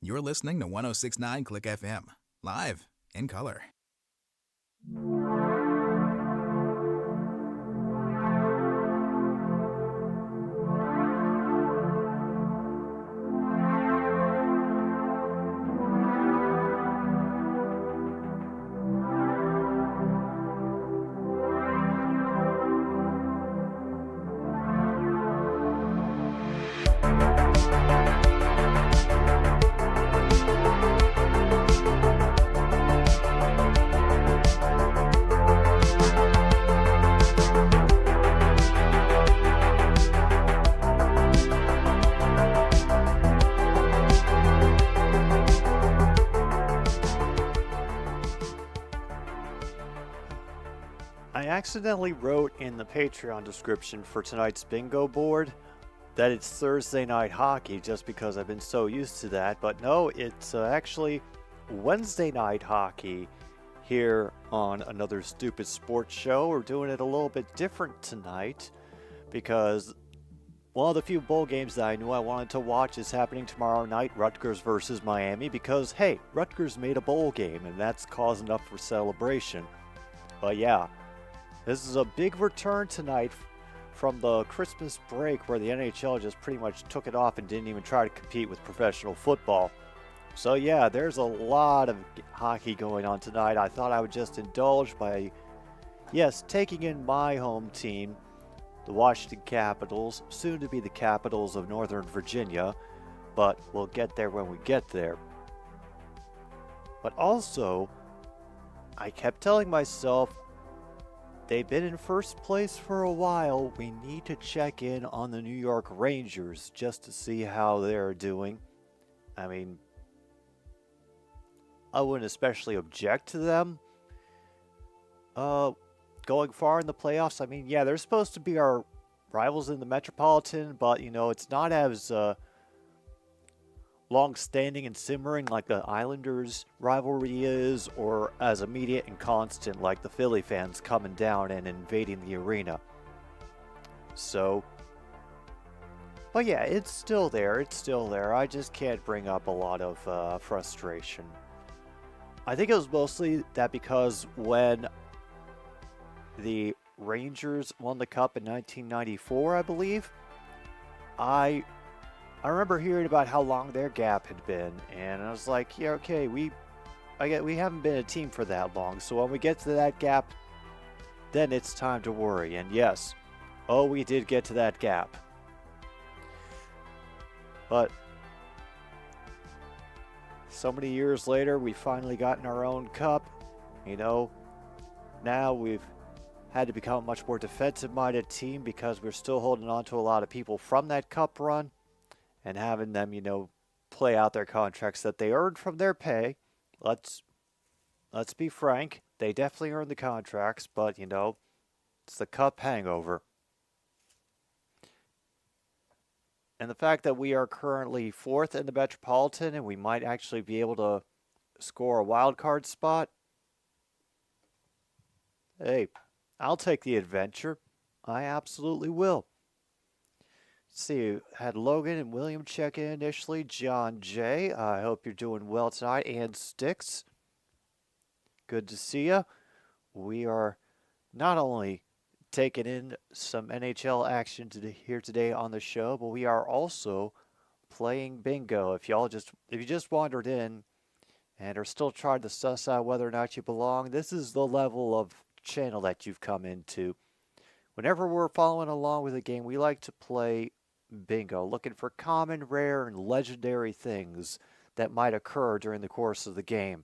You're listening to 1069 Click FM, live in color. I accidentally wrote in the Patreon description for tonight's bingo board that it's Thursday night hockey just because I've been so used to that, but no, it's actually Wednesday night hockey here on another stupid sports show. We're doing it a little bit different tonight because one of the few bowl games that I knew I wanted to watch is happening tomorrow night, Rutgers versus Miami, because hey, Rutgers made a bowl game and that's cause enough for celebration. But yeah, this is a big return tonight from the Christmas break where the NHL just pretty much took it off and didn't even try to compete with professional football. So yeah, there's a lot of hockey going on tonight. I thought I would just indulge by, yes, taking in my home team, the Washington Capitals, soon to be the Capitals of Northern Virginia, but we'll get there when we get there. But also, I kept telling myself, they've been in first place for a while. We need to check in on the New York Rangers just to see how they're doing. I mean, I wouldn't especially object to them going far in the playoffs. I mean, yeah, they're supposed to be our rivals in the Metropolitan, but, you know, it's not as long-standing and simmering like the Islanders rivalry is, or as immediate and constant like the Philly fans coming down and invading the arena. So, but yeah, it's still there. I just can't bring up a lot of frustration. I think it was mostly that because when the Rangers won the Cup in 1994, I believe, I remember hearing about how long their gap had been, and I was like, yeah, okay, we haven't been a team for that long, so when we get to that gap, then it's time to worry. And yes, we did get to that gap. But so many years later, we finally gotten our own cup. You know, now we've had to become a much more defensive-minded team because we're still holding on to a lot of people from that cup run and having them, you know, play out their contracts that they earned from their pay. Let's be frank, they definitely earned the contracts, but, you know, it's the cup hangover. And the fact that we are currently fourth in the Metropolitan and we might actually be able to score a wild card spot, hey, I'll take the adventure. I absolutely will. Let's see, had Logan and William check in initially. John J, I hope you're doing well tonight. And Sticks, good to see you. We are not only taking in some NHL action here today on the show, but we are also playing bingo. If you just wandered in and are still trying to suss out whether or not you belong, this is the level of channel that you've come into. Whenever we're following along with a game, we like to play bingo, looking for common, rare, and legendary things that might occur during the course of the game.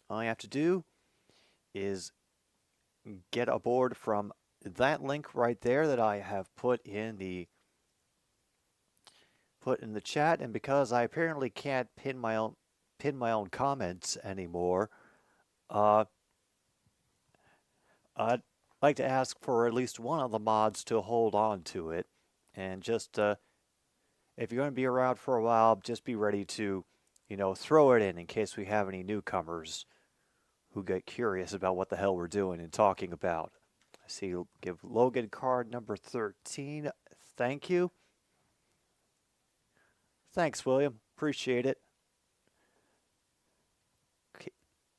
All you have to do is get a board from that link right there that I have put in the chat, and because I apparently can't pin my own comments anymore, I'd like to ask for at least one of the mods to hold on to it, and just if you're going to be around for a while, just be ready to, you know, throw it in case we have any newcomers who get curious about what the hell we're doing and talking about. I see you give Logan card number 13. Thank you. Thanks, William. Appreciate it. Okay.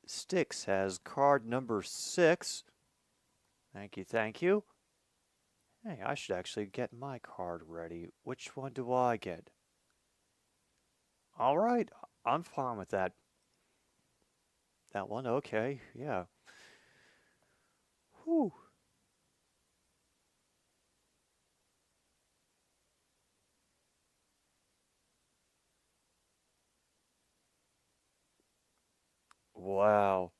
Sticks has card number 6. Thank you, thank you. Hey, I should actually get my card ready. Which one do I get? All right, I'm fine with that. That one, okay, yeah. Whew. Wow.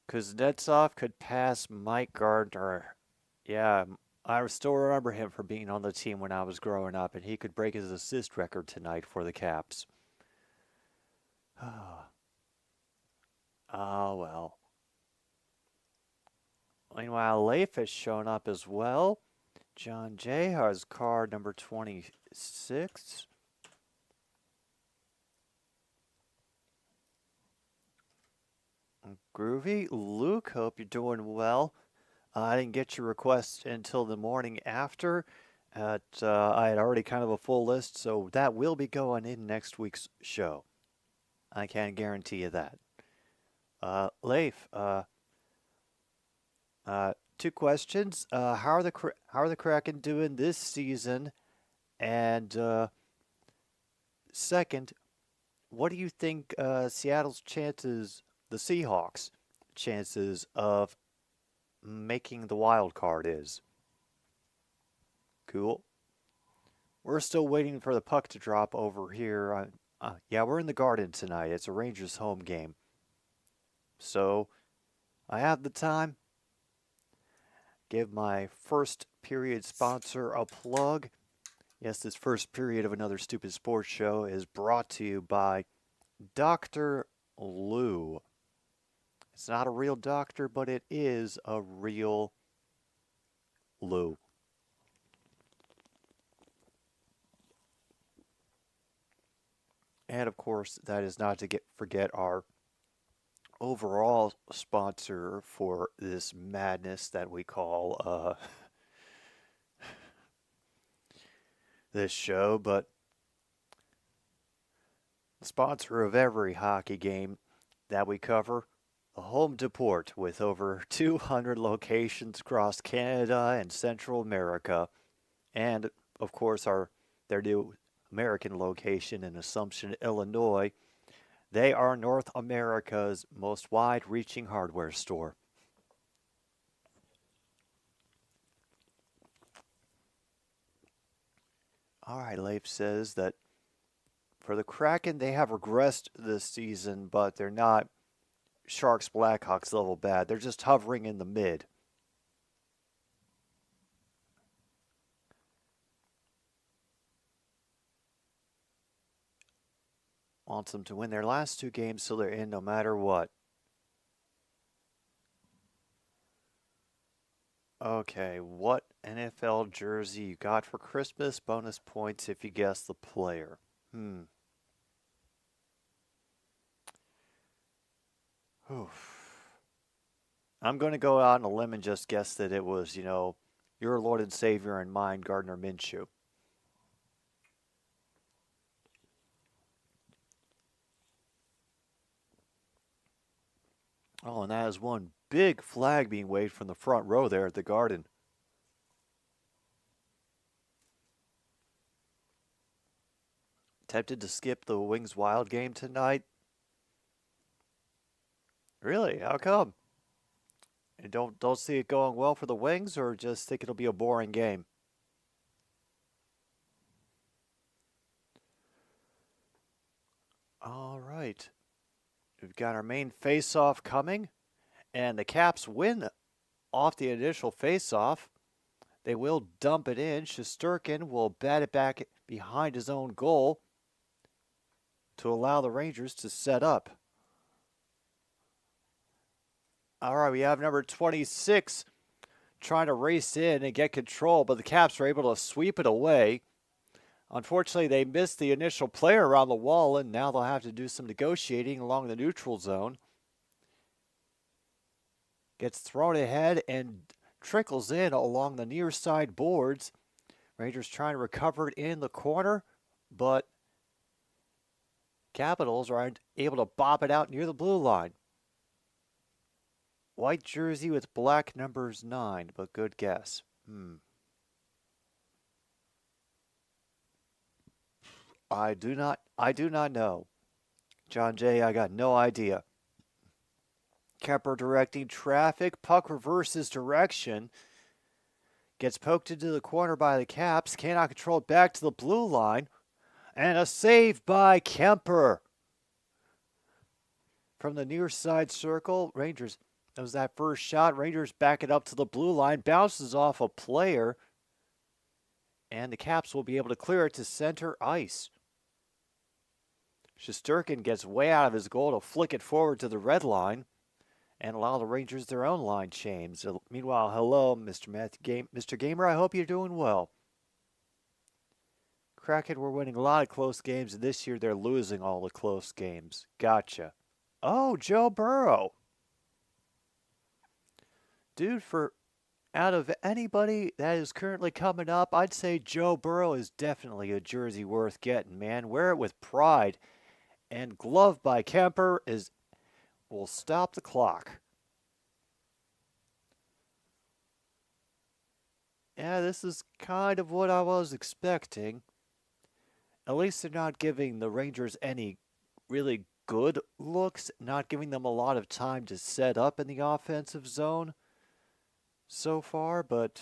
Kuznetsov could pass Mike Gardner. Yeah, I still remember him from being on the team when I was growing up, and he could break his assist record tonight for the Caps. Oh, well. Meanwhile, Leif has shown up as well. John J. has card number 26. Groovy. Luke, hope you're doing well. I didn't get your request until the morning after. I had already kind of a full list, so that will be going in next week's show. I can guarantee you that. Leif, 2 questions. How are the Kraken doing this season? And second, what do you think Seattle's chances, the Seahawks' chances of making the wild card is? Cool. We're still waiting for the puck to drop over here. Yeah, we're in the Garden tonight. It's a Rangers home game. So, I have the time. Give my first period sponsor a plug. Yes, this first period of Another Stupid Sports Show is brought to you by Dr. Lou. It's not a real doctor, but it is a real Lou. And of course, that is not to forget our overall sponsor for this madness that we call this show, but the sponsor of every hockey game that we cover, the Home Depot, with over 200 locations across Canada and Central America, and of course their new American location in Assumption, Illinois. They are North America's most wide-reaching hardware store. All right, Leif says that for the Kraken, they have regressed this season, but they're not Sharks Blackhawks level bad. They're just hovering in the mid. Wants them to win their last 2 games so they're in no matter what. Okay, what NFL jersey you got for Christmas? Bonus points if you guess the player. I'm going to go out on a limb and just guess that it was, your Lord and Savior and mine, Gardner Minshew. Oh, and that is one big flag being waved from the front row there at the Garden. Tempted to skip the Wings Wild game tonight? Really? How come? You don't see it going well for the Wings, or just think it'll be a boring game? All right. We've got our main face-off coming, and the Caps win off the initial face-off. They will dump it in. Shesterkin will bat it back behind his own goal to allow the Rangers to set up. All right, we have number 26 trying to race in and get control, but the Caps are able to sweep it away. Unfortunately, they missed the initial player around the wall, and now they'll have to do some negotiating along the neutral zone. Gets thrown ahead and trickles in along the near side boards. Rangers trying to recover it in the corner, but Capitals are able to bop it out near the blue line. White jersey with black numbers 9, but good guess. I do not know. John Jay, I got no idea. Kemper directing traffic. Puck reverses direction. Gets poked into the corner by the Caps. Cannot control it back to the blue line. And a save by Kemper. From the near side circle, Rangers, that was that first shot. Rangers back it up to the blue line. Bounces off a player. And the Caps will be able to clear it to center ice. Shesterkin gets way out of his goal to flick it forward to the red line and allow the Rangers their own line change. Meanwhile, hello, Mr. Gamer. I hope you're doing well. Kraken were winning a lot of close games, and this year they're losing all the close games. Gotcha. Oh, Joe Burrow. Dude, out of anybody that is currently coming up, I'd say Joe Burrow is definitely a jersey worth getting, man. Wear it with pride. And glove by Kemper will stop the clock. Yeah, this is kind of what I was expecting. At least they're not giving the Rangers any really good looks, not giving them a lot of time to set up in the offensive zone so far, but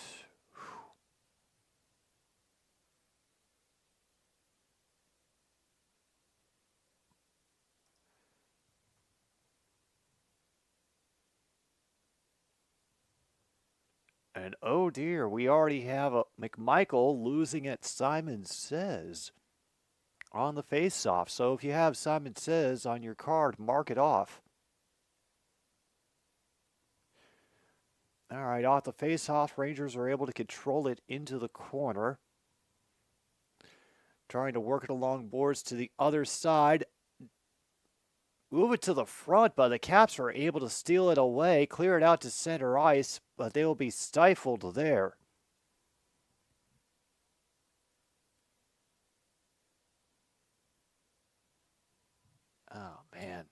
and oh dear, we already have a McMichael losing at Simon Says on the face-off. So if you have Simon Says on your card, mark it off. All right, off the face-off, Rangers are able to control it into the corner. Trying to work it along boards to the other side. Move it to the front, but the Caps are able to steal it away, clear it out to center ice, but they will be stifled there. Oh, man.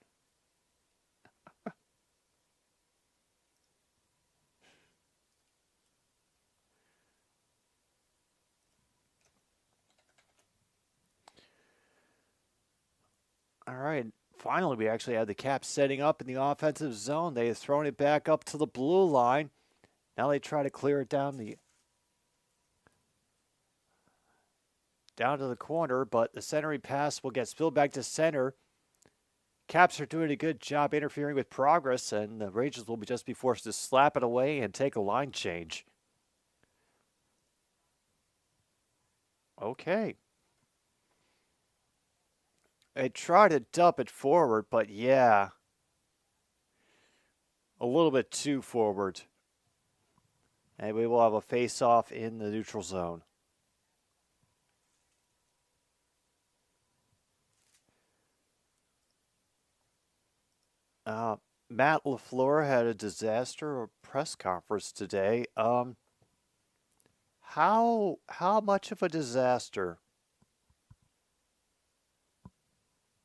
All right. Finally, we actually had the Caps setting up in the offensive zone. They have thrown it back up to the blue line. Now they try to clear it down to the corner, but the centering pass will get spilled back to center. Caps are doing a good job interfering with progress, and the Rangers will just be forced to slap it away and take a line change. Okay. They try to dump it forward, but yeah. A little bit too forward. And we will have a face-off in the neutral zone. Matt LaFleur had a disaster press conference today. How much of a disaster?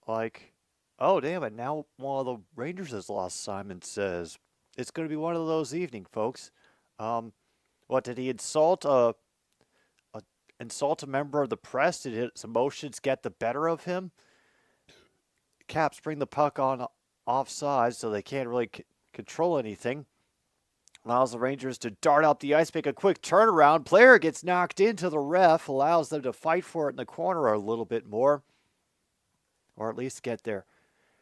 Like, oh, damn it, now one of the Rangers has lost, Simon Says. It's going to be one of those evening, folks. What, did he insult a member of the press? Did his emotions get the better of him? Caps bring the puck on offside, so they can't really control anything. Allows the Rangers to dart up the ice, make a quick turnaround. Player gets knocked into the ref, allows them to fight for it in the corner a little bit more. Or at least get the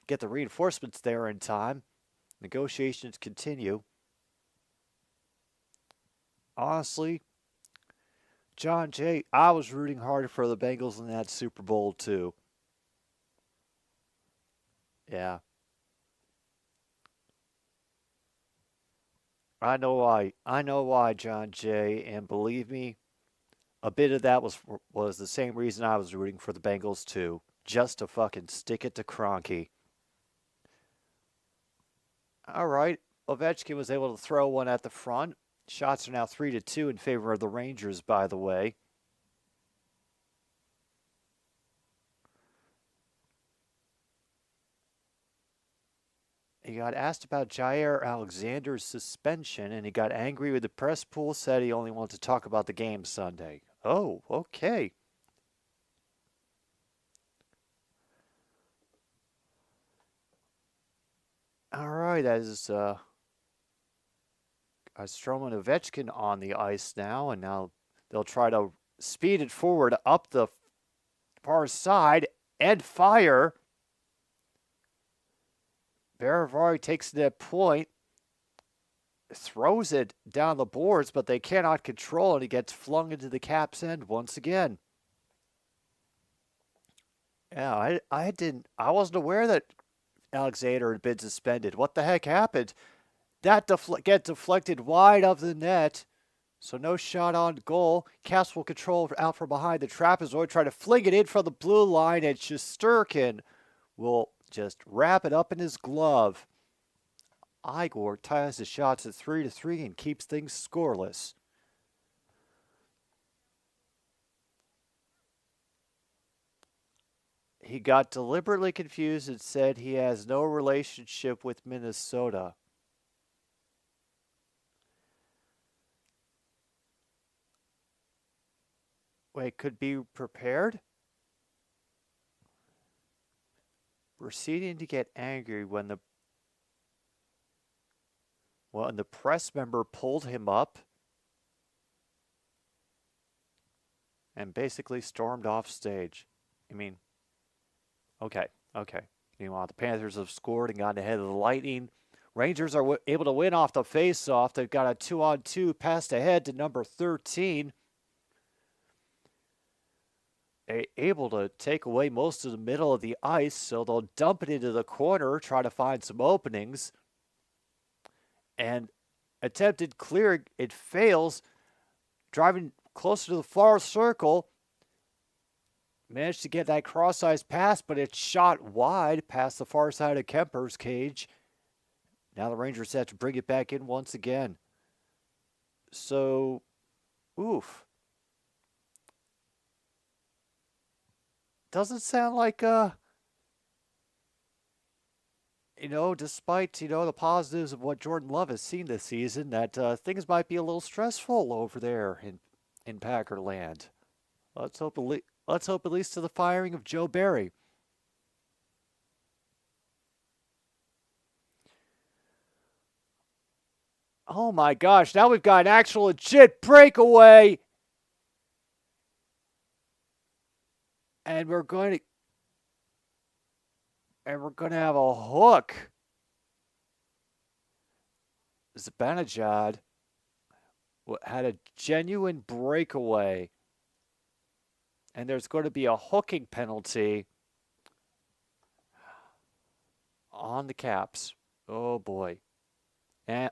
reinforcements there in time. Negotiations continue. Honestly, John Jay, I was rooting hard for the Bengals in that Super Bowl too. Yeah. I know why, John Jay, and believe me, a bit of that was the same reason I was rooting for the Bengals too. Just to fucking stick it to Kroenke. All right. Ovechkin was able to throw one at the front. Shots are now 3-2 in favor of the Rangers, by the way. he got asked about Jair Alexander's suspension, and he got angry with the press pool, said he only wanted to talk about the game Sunday. Oh, okay. All right, as Strowman and Ovechkin on the ice now, and now they'll try to speed it forward up the far side and fire. Rivalry takes that point, throws it down the boards, but they cannot control it. He gets flung into the Caps' end once again. Yeah, I wasn't aware that Alexander had been suspended. What the heck happened? That gets deflected wide of the net. So no shot on goal. Caps will control out from behind the trapezoid, try to fling it in from the blue line, and Shesterkin will just wrap it up in his glove. Igor ties the shots at 3-3 and keeps things scoreless. He got deliberately confused and said he has no relationship with Minnesota. Wait, could be prepared? Proceeding to get angry when the press member pulled him up and basically stormed off stage. I mean, okay. Meanwhile, the Panthers have scored and gotten ahead of the Lightning. Rangers are able to win off the faceoff. They've got a 2-on-2 passed ahead to number 13. They're able to take away most of the middle of the ice, so they'll dump it into the corner, try to find some openings. And attempted clear, it fails. Driving closer to the far circle. Managed to get that cross-ice pass, but it's shot wide past the far side of Kemper's cage. Now the Rangers have to bring it back in once again. So, oof. Doesn't sound like, despite, the positives of what Jordan Love has seen this season, that things might be a little stressful over there in Packerland. Let's hope at least to the firing of Joe Barry. Oh my gosh, now we've got an actual legit breakaway. And we're going to have a hook. Zibanejad had a genuine breakaway. And there's going to be a hooking penalty on the Caps. Oh boy. And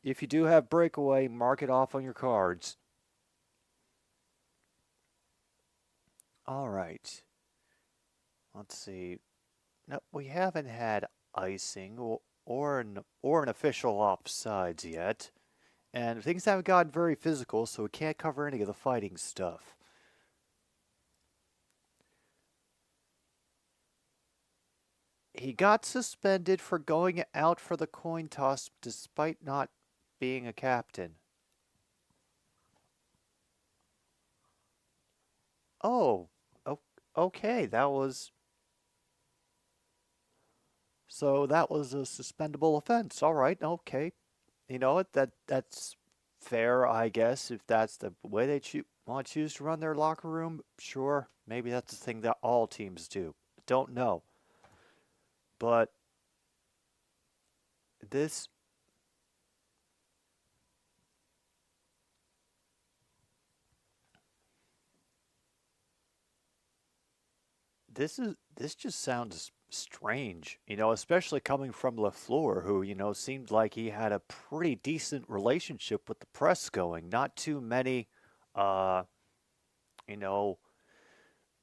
if you do have breakaway, mark it off on your cards. All right. Let's see. No, we haven't had icing or an official offsides yet. And things haven't gotten very physical, so we can't cover any of the fighting stuff. He got suspended for going out for the coin toss despite not being a captain. Oh, okay, that was a suspendable offense. All right, okay. You know what? That's fair, I guess. If that's the way they want to choose to run their locker room, sure. Maybe that's the thing that all teams do. Don't know. But this just sounds strange, especially coming from LaFleur, who, seemed like he had a pretty decent relationship with the press going. Not too many, big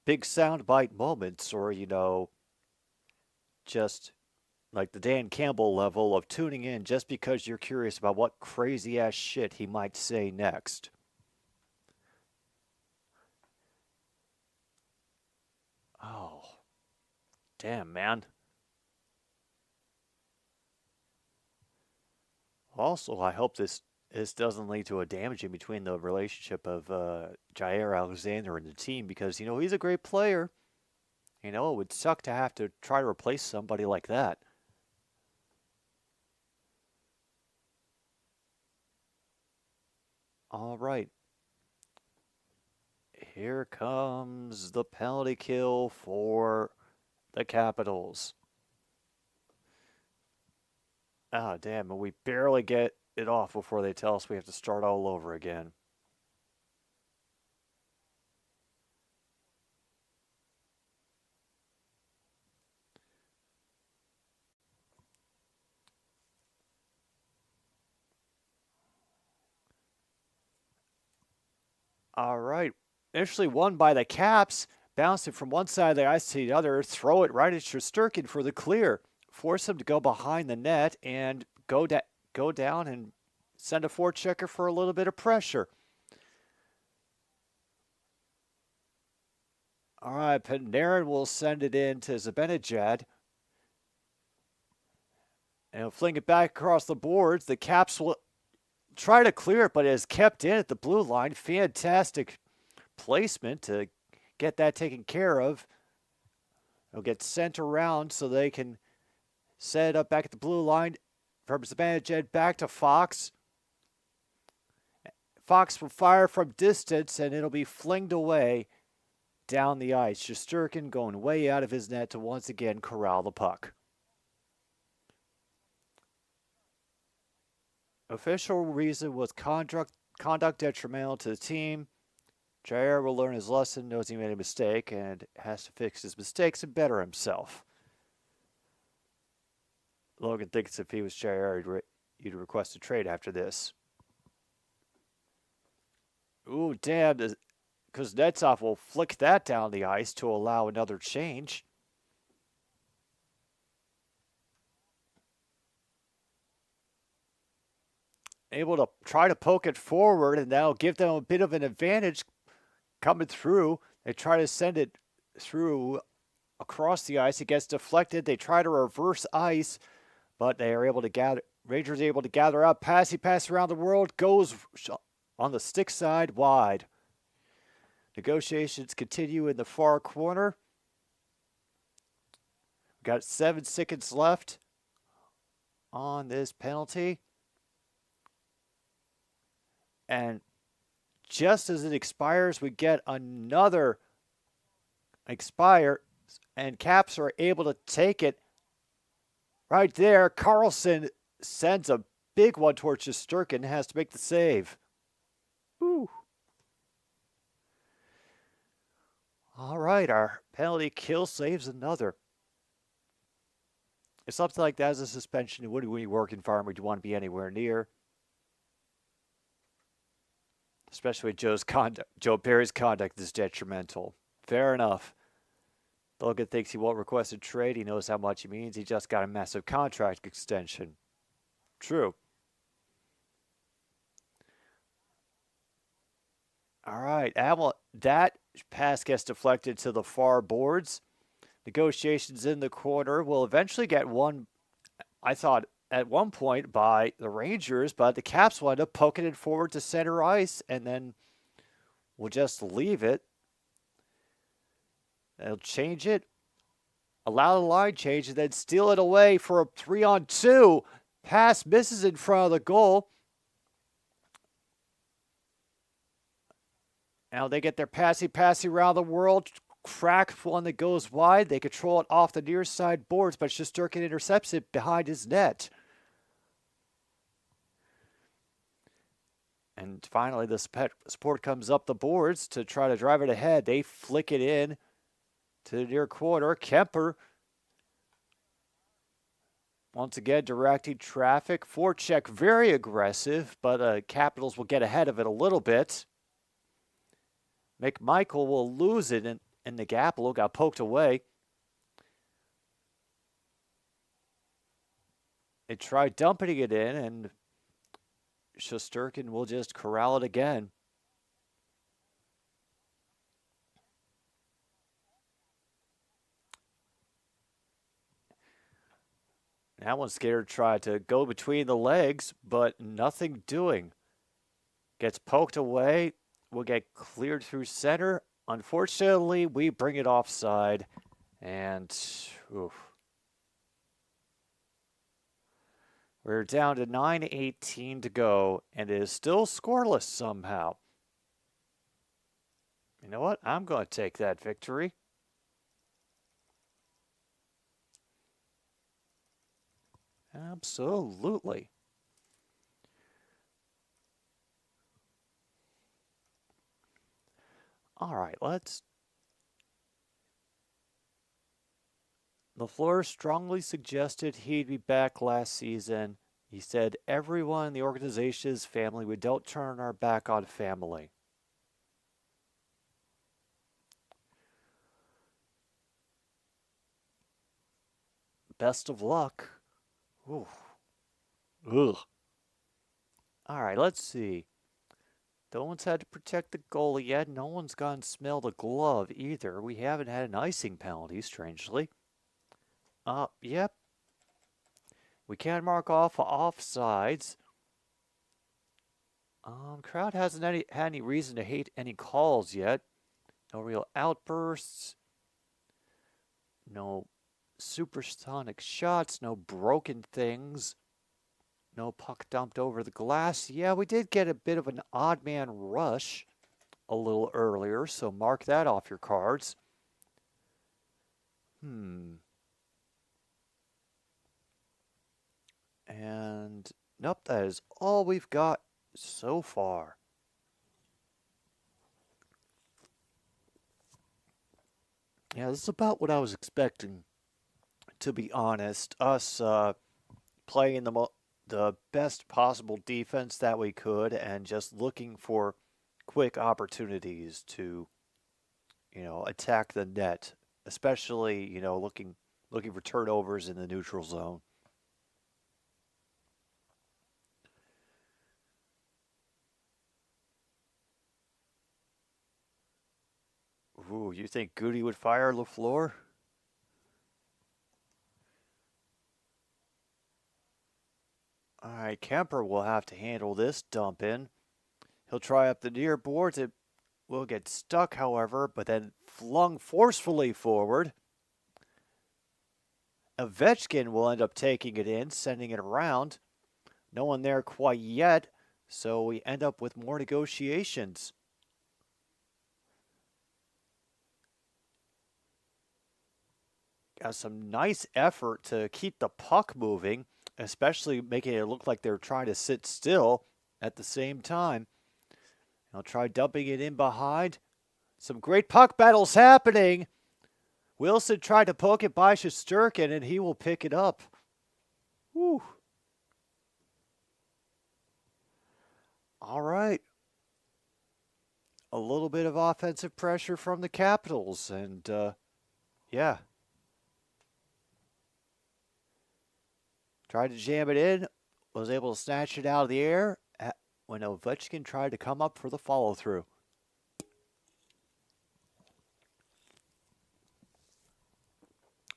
soundbite moments or, just like the Dan Campbell level of tuning in just because you're curious about what crazy ass shit he might say next. Oh, damn, man. Also, I hope this doesn't lead to a damaging between the relationship of Jair Alexander and the team because, he's a great player. It would suck to have to try to replace somebody like that. All right. Here comes the penalty kill for the Capitals. Ah, damn, and we barely get it off before they tell us we have to start all over again. All right. Initially won by the Caps. Bounce it from one side of the ice to the other. Throw it right at Shesterkin for the clear. Force him to go behind the net and go down and send a forechecker for a little bit of pressure. All right, Panarin will send it in to Zibanejad. And he'll fling it back across the boards. The Caps will try to clear it, but it is kept in at the blue line. Fantastic placement to get that taken care of. It'll get sent around so they can set it up back at the blue line. From Zibanejad back to Fox. Fox will fire from distance, and it'll be flinged away down the ice. Shesterkin going way out of his net to once again corral the puck. Official reason was conduct detrimental to the team. Jair will learn his lesson, knows he made a mistake, and has to fix his mistakes and better himself. Logan thinks if he was Jair, he'd request a trade after this. Ooh, damn. Kuznetsov will flick that down the ice to allow another change. Able to try to poke it forward, and that'll give them a bit of an advantage coming through. They try to send it through across the ice. It gets deflected. They try to reverse ice, but they are able to gather. Rangers able to gather up. Passy pass around the world. Goes on the stick side wide. Negotiations continue in the far corner. We've got 7 seconds left on this penalty. And just as it expires, we get another expire, and Caps are able to take it right there. Carlson sends a big one towards Shesterkin, has to make the save. Whew. All right, our penalty kill saves another. If something like that is a suspension, it wouldn't be work environment you want to be anywhere near. Especially with Joe Perry's conduct is detrimental. Fair enough. Logan thinks he won't request a trade. He knows how much he means. He just got a massive contract extension. True. All right. That pass gets deflected to the far boards. Negotiations in the corner will eventually get won, I thought, at one point by the Rangers, but the Caps will end up poking it forward to center ice, and then we'll just leave it. They'll change it, allow the line change, and then steal it away for a 3-on-2. Pass misses in front of the goal. Now they get their passy around the world. Crack one that goes wide. They control it off the near side boards, but Shesterkin intercepts it behind his net. And finally, the support comes up the boards to try to drive it ahead. They flick it in to the near corner. Kemper, once again, directing traffic. Forecheck, very aggressive, but Capitals will get ahead of it a little bit. McMichael will lose it in the gap. Got poked away. They tried dumping it in, and Shesterkin will just corral it again. That one scared tried to go between the legs, but nothing doing. Gets poked away. Will get cleared through center. Unfortunately, we bring it offside. And oof. We're down to 9:18 to go, and it is still scoreless somehow. You know what? I'm going to take that victory. Absolutely. All right, LaFleur strongly suggested he'd be back last season. He said everyone in the organization is family. We don't turn our back on family. Best of luck. Ooh. Ugh. All right, let's see. No one's had to protect the goalie yet. No one's gone smell the glove either. We haven't had an icing penalty, strangely. Yep. We can't mark off offsides. Crowd hasn't had any reason to hate any calls yet. No real outbursts. No supersonic shots. No broken things. No puck dumped over the glass. Yeah, we did get a bit of an odd man rush a little earlier, so mark that off your cards. And nope, that is all we've got so far. Yeah, this is about what I was expecting, to be honest. Us playing the best possible defense that we could and just looking for quick opportunities to, attack the net, especially, looking for turnovers in the neutral zone. Ooh, you think Goody would fire LaFleur? All right, Kemper will have to handle this dump in. He'll try up the near boards. It will get stuck, however, but then flung forcefully forward. Ovechkin will end up taking it in, sending it around. No one there quite yet, so we end up with more negotiations. Got some nice effort to keep the puck moving, especially making it look like they're trying to sit still at the same time. I'll try dumping it in behind. Some great puck battles happening. Wilson tried to poke it by Shesterkin, and he will pick it up. Whew. All right. A little bit of offensive pressure from the Capitals, and yeah. Tried to jam it in, was able to snatch it out of the air when Ovechkin tried to come up for the follow-through.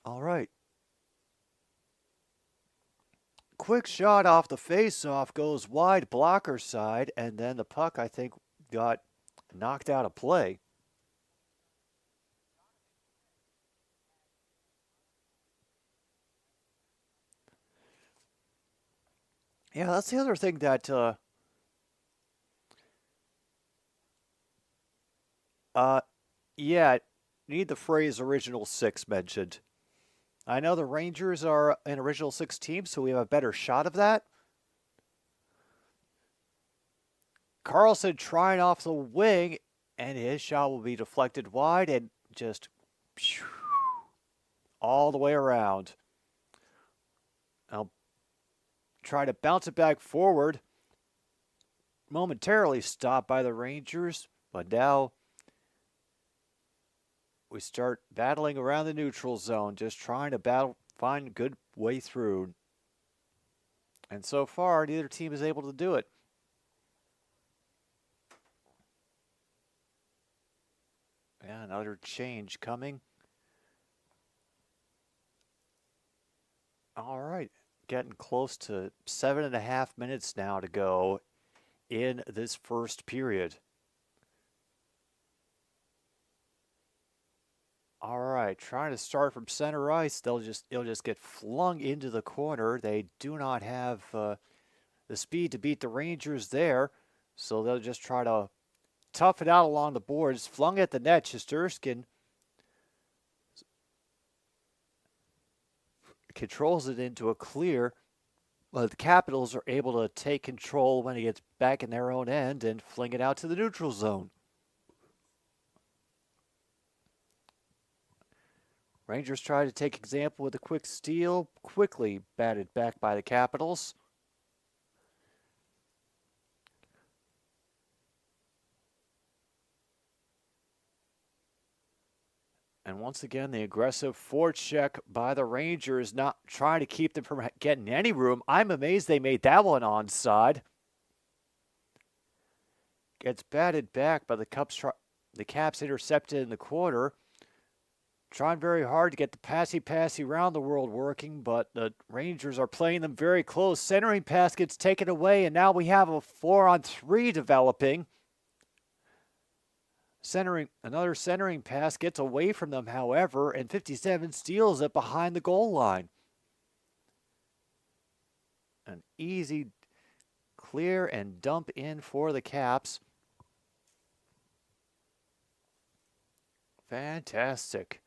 All right. Quick shot off the face-off, goes wide blocker side, and then the puck, I think, got knocked out of play. Yeah, that's the other thing that yeah, need the phrase original six mentioned. I know the Rangers are an original six team, so we have a better shot of that. Carlson trying off the wing, and his shot will be deflected wide and just all the way around. I'll try to bounce it back forward. Momentarily stopped by the Rangers, but now we start battling around the neutral zone, just trying to find a good way through. And so far, neither team is able to do it. Yeah, another change coming. All right. getting close to 7.5 minutes now to go in this first period. All right, trying to start from center ice. It'll just get flung into the corner. They do not have the speed to beat the Rangers there, so they'll just try to tough it out along the boards. Flung at the net. Shesterkin controls it into a clear. But the Capitals are able to take control when it gets back in their own end and fling it out to the neutral zone. Rangers try to take example with a quick steal, quickly batted back by the Capitals. And once again, the aggressive forecheck by the Rangers, not trying to keep them from getting any room. I'm amazed they made that one onside. Gets batted back, but the Caps intercepted in the corner. Trying very hard to get the passy around the world working, but the Rangers are playing them very close. Centering pass gets taken away, and now we have a 4-on-3 developing. Another centering pass gets away from them, however, and 57 steals it behind the goal line. An easy clear and dump in for the Caps. Fantastic.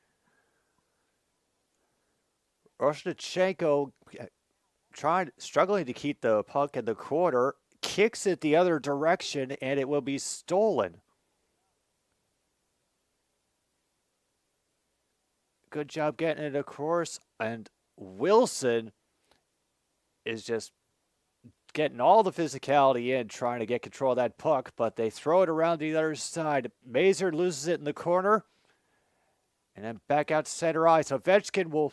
Rushnachenko struggling to keep the puck in the corner, kicks it the other direction, and it will be stolen. Good job getting it across, and Wilson is just getting all the physicality in, trying to get control of that puck, but they throw it around the other side. Mazur loses it in the corner, and then back out to center ice. Ovechkin will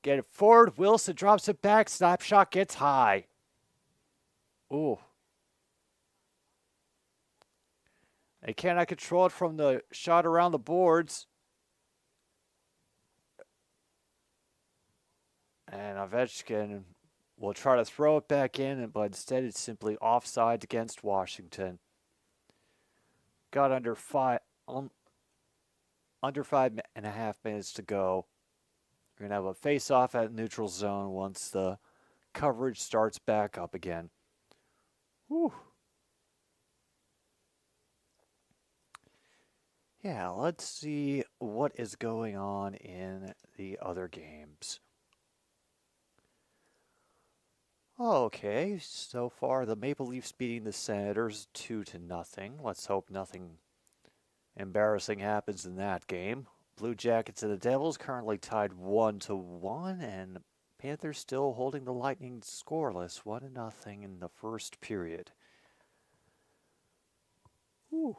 get it forward. Wilson drops it back. Snapshot gets high. Ooh. They cannot control it from the shot around the boards. And Ovechkin will try to throw it back in, but instead it's simply offside against Washington. Got under 5.5 minutes to go. We're going to have a face-off at neutral zone once the coverage starts back up again. Whew. Yeah, let's see what is going on in the other games. Okay, so far the Maple Leafs beating the Senators 2-0. Let's hope nothing embarrassing happens in that game. Blue Jackets and the Devils currently tied 1-1, and Panthers still holding the Lightning scoreless 1-0 in the first period. Whew.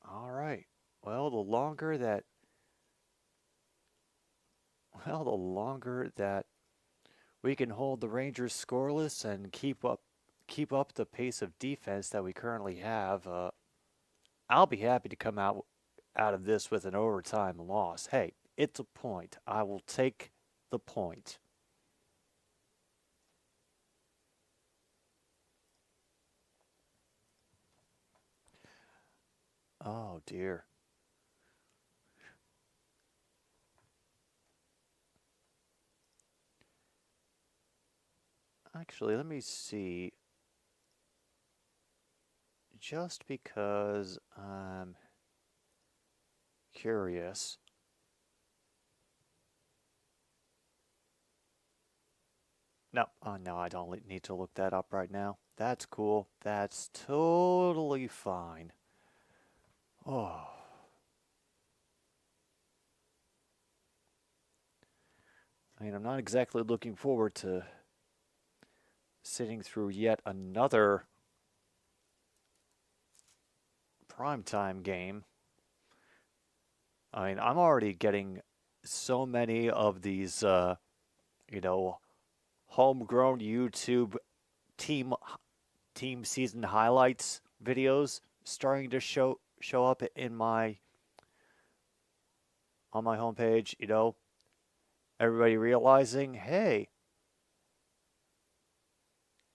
All right. Well, the longer that we can hold the Rangers scoreless and keep up the pace of defense that we currently have, I'll be happy to come out of this with an overtime loss. Hey, it's a point. I will take the point. Oh, dear. Actually, let me see. Just because I'm curious. No, no, I don't need to look that up right now. That's cool. That's totally fine. Oh. I mean, I'm not exactly looking forward to sitting through yet another primetime game. I mean, I'm already getting so many of these, homegrown YouTube team season highlights videos starting to show up on my homepage. Everybody realizing, hey,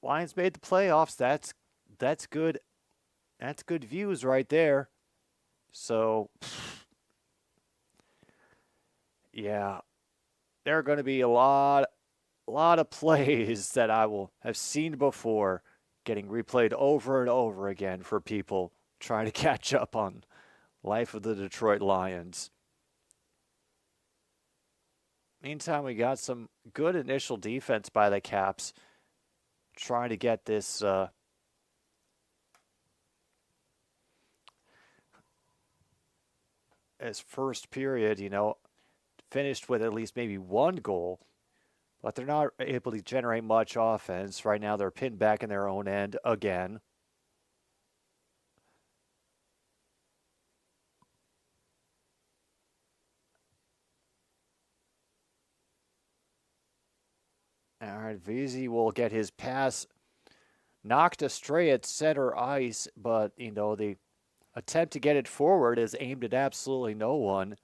Lions made the playoffs. That's good. That's good views right there. So, yeah, there are going to be a lot of plays that I will have seen before getting replayed over and over again for people trying to catch up on life of the Detroit Lions. Meantime, we got some good initial defense by the Caps trying to get this as first period, finished with at least maybe one goal, but they're not able to generate much offense. Right now, they're pinned back in their own end again. All right, Vesey will get his pass knocked astray at center ice, but, the attempt to get it forward is aimed at absolutely no one.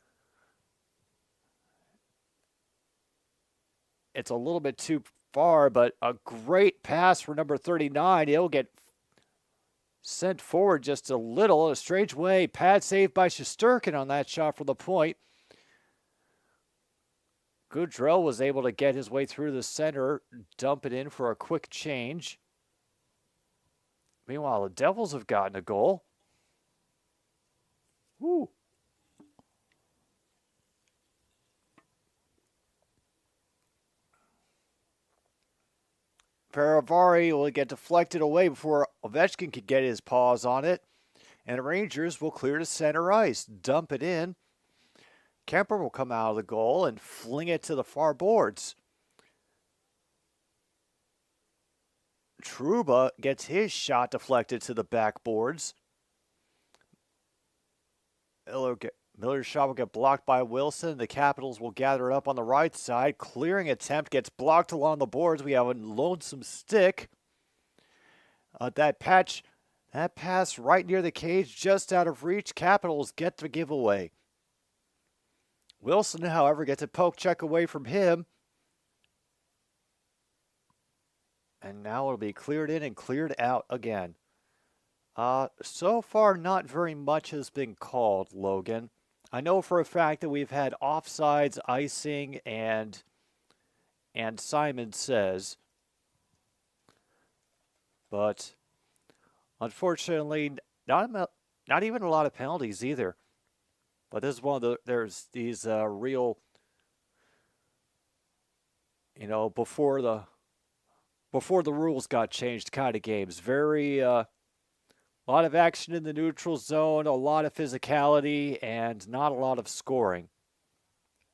It's a little bit too far, but a great pass for number 39. It'll get sent forward just a little, a strange way. Pad saved by Shesterkin on that shot for the point. Goodrell was able to get his way through the center, dump it in for a quick change. Meanwhile, the Devils have gotten a goal. Woo. Rivalry will get deflected away before Ovechkin could get his paws on it. And the Rangers will clear to center ice, dump it in. Kemper will come out of the goal and fling it to the far boards. Trouba gets his shot deflected to the backboards. Miller's shot will get blocked by Wilson. The Capitals will gather it up on the right side. Clearing attempt gets blocked along the boards. We have a lonesome stick. That pass right near the cage, just out of reach. Capitals get the giveaway. Wilson, however, gets a poke check away from him. And now it'll be cleared in and cleared out again. So far, not very much has been called, Logan. I know for a fact that we've had offsides, icing, and Simon says. But unfortunately, not even a lot of penalties either. But this is one of there's these real, before the rules got changed kind of games. Very, a lot of action in the neutral zone, a lot of physicality, and not a lot of scoring.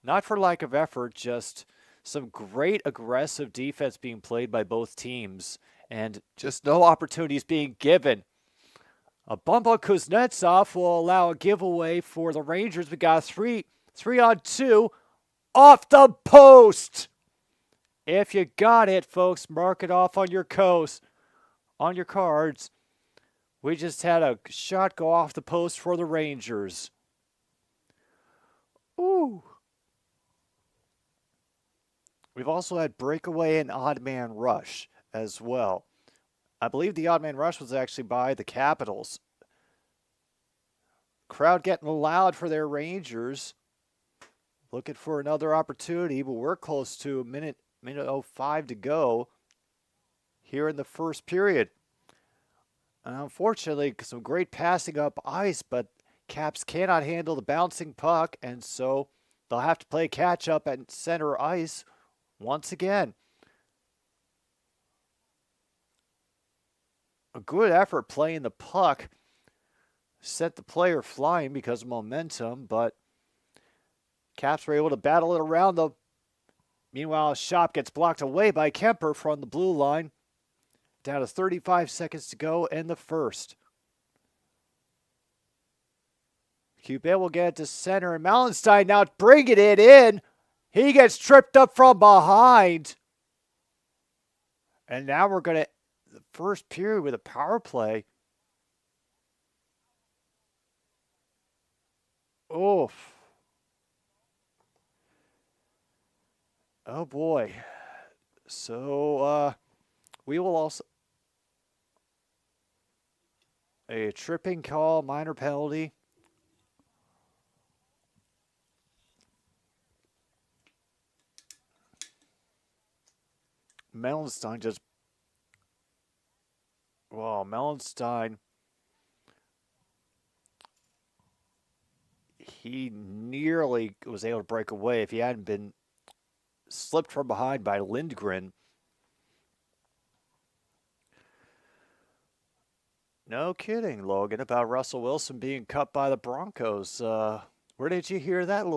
Not for lack of effort, just some great aggressive defense being played by both teams, and just no opportunities being given. A bump on Kuznetsov will allow a giveaway for the Rangers. We got 3-on-2 off the post. If you got it, folks, mark it off on your cards. We just had a shot go off the post for the Rangers. Ooh. We've also had breakaway and odd man rush as well. I believe the odd man rush was actually by the Capitals. Crowd getting loud for their Rangers. Looking for another opportunity, but we're close to a minute 05 to go here in the first period. And unfortunately, some great passing up ice, but Caps cannot handle the bouncing puck, and so they'll have to play catch up at center ice once again. A good effort playing the puck. Set the player flying because of momentum, but Caps were able to battle it around them. Meanwhile, a shot gets blocked away by Kemper from the blue line. Down to 35 seconds to go in the first. Cubet will get it to center, and Mallenstein now bringing it in. He gets tripped up from behind. And now we're going to the first period with a power play. Oof. Oh boy. So we will also a tripping call, minor penalty. Mellenstein just Mellenstein, he nearly was able to break away if he hadn't been slipped from behind by Lindgren. No kidding, Logan, about Russell Wilson being cut by the Broncos. Where did you hear that?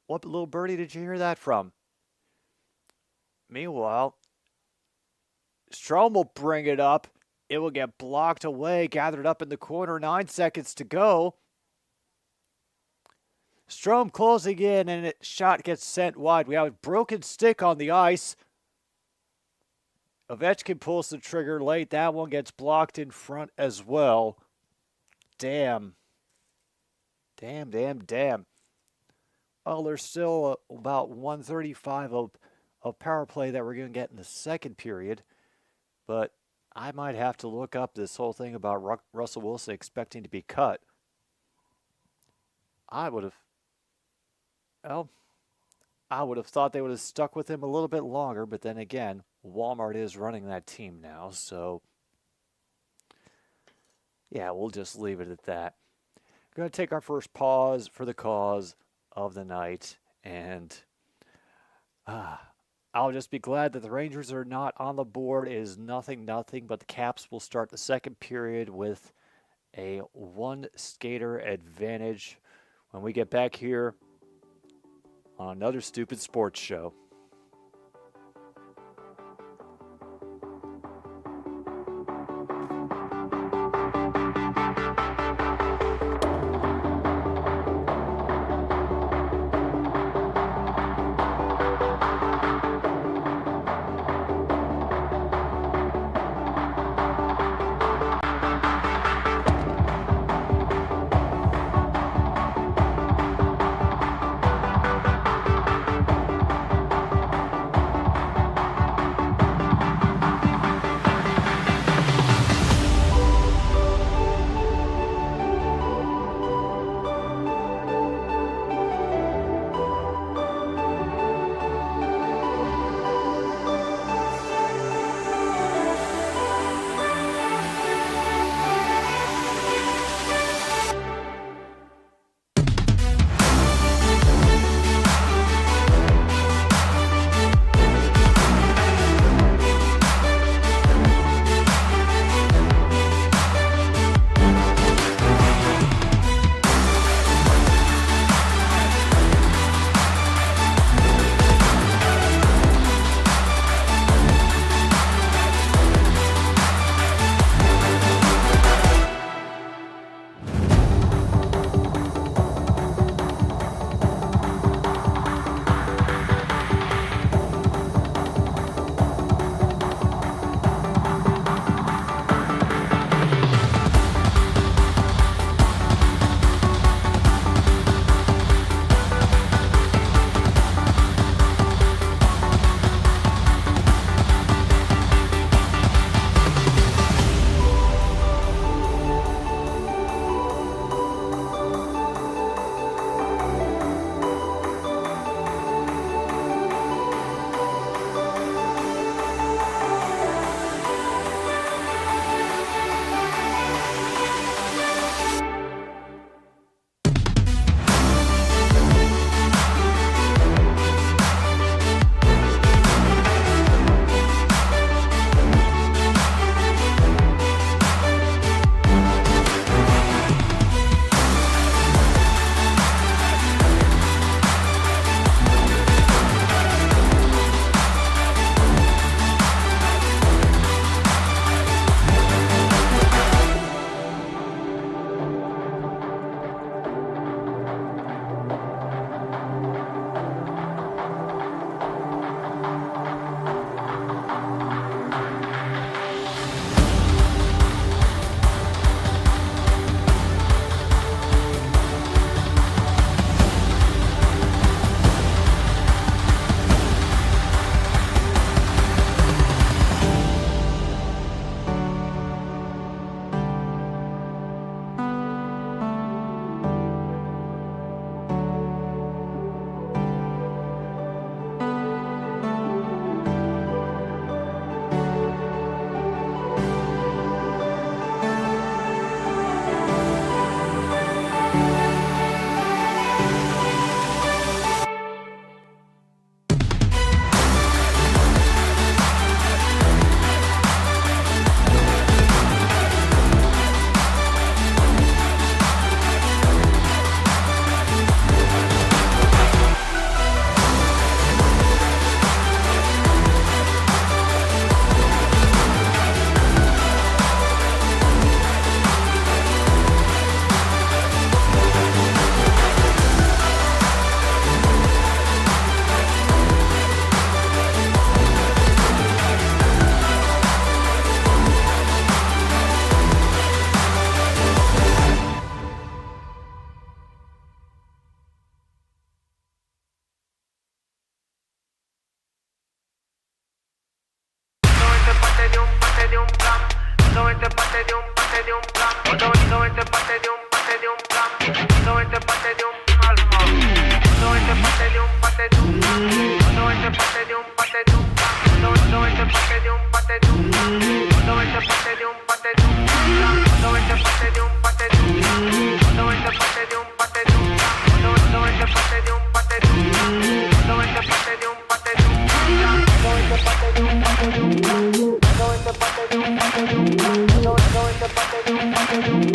What little birdie did you hear that from? Meanwhile, Strom will bring it up. It will get blocked away, gathered up in the corner, 9 seconds to go. Strom closing in, and a shot gets sent wide. We have a broken stick on the ice. Ovechkin pulls the trigger late. That one gets blocked in front as well. Damn. Well, there's still about 135 of power play that we're going to get in the second period. But I might have to look up this whole thing about Russell Wilson expecting to be cut. I would have thought they would have stuck with him a little bit longer, but then again, Walmart is running that team now, so yeah, we'll just leave it at that. We're going to take our first pause for the cause of the night, and I'll just be glad that the Rangers are not on the board. It is 0-0, but the Caps will start the second period with a one-skater advantage when we get back here on another stupid sports show. No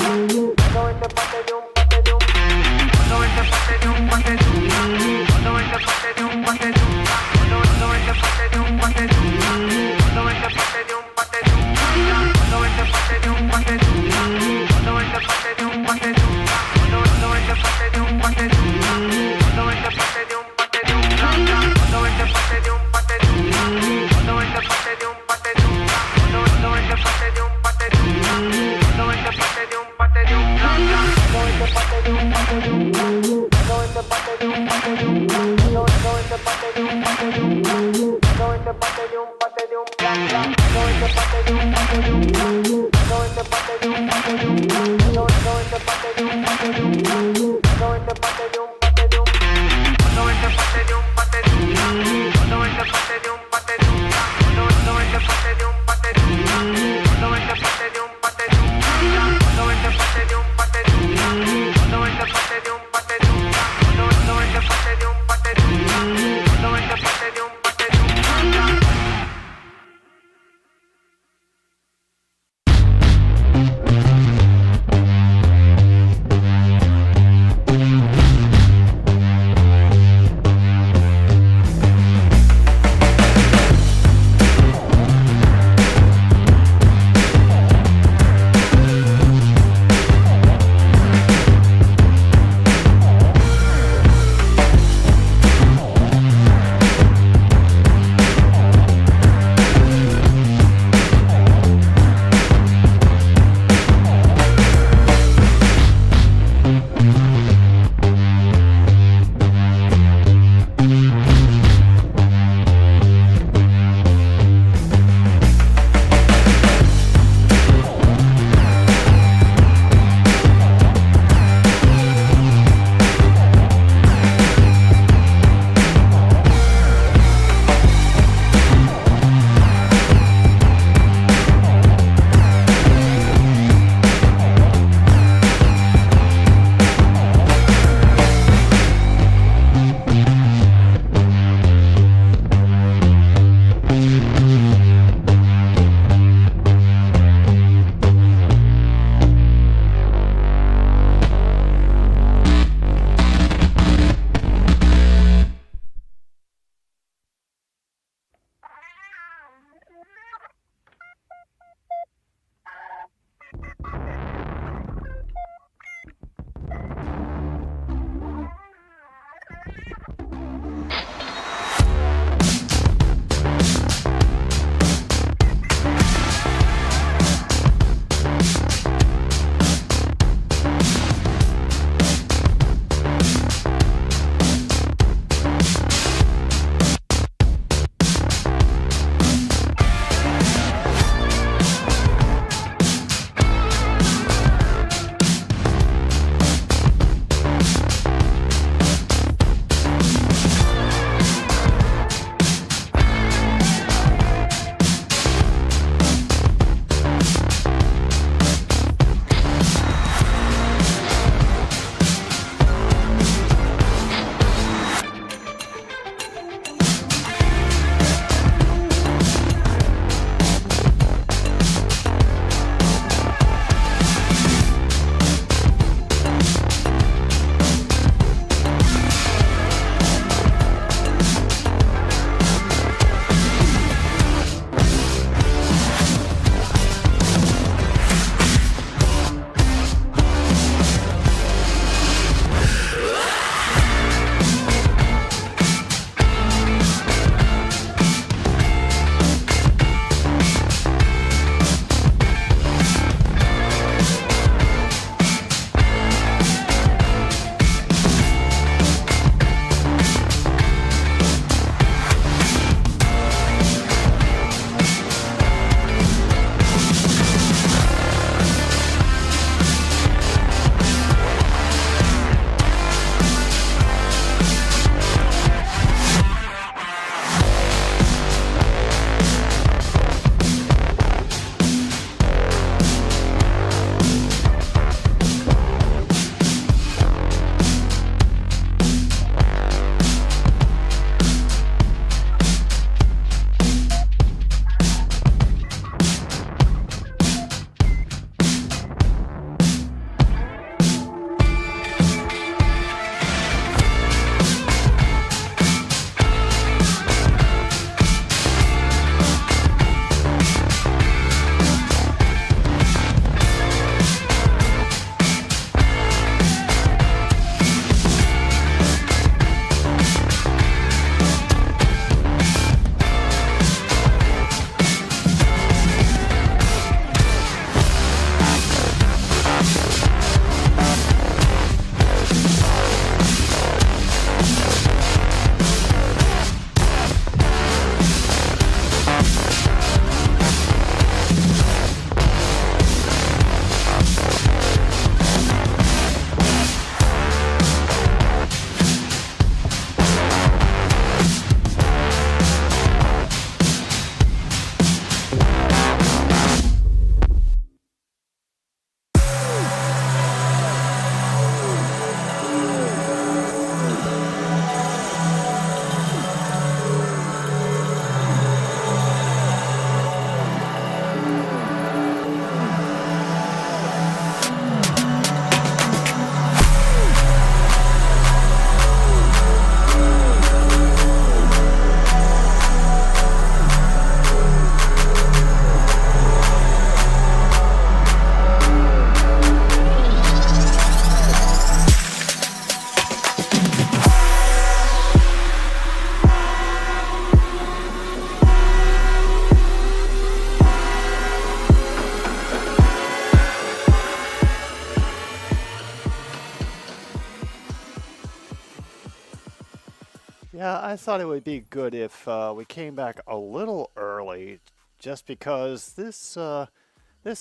Yeah, I thought it would be good if we came back a little early, just because this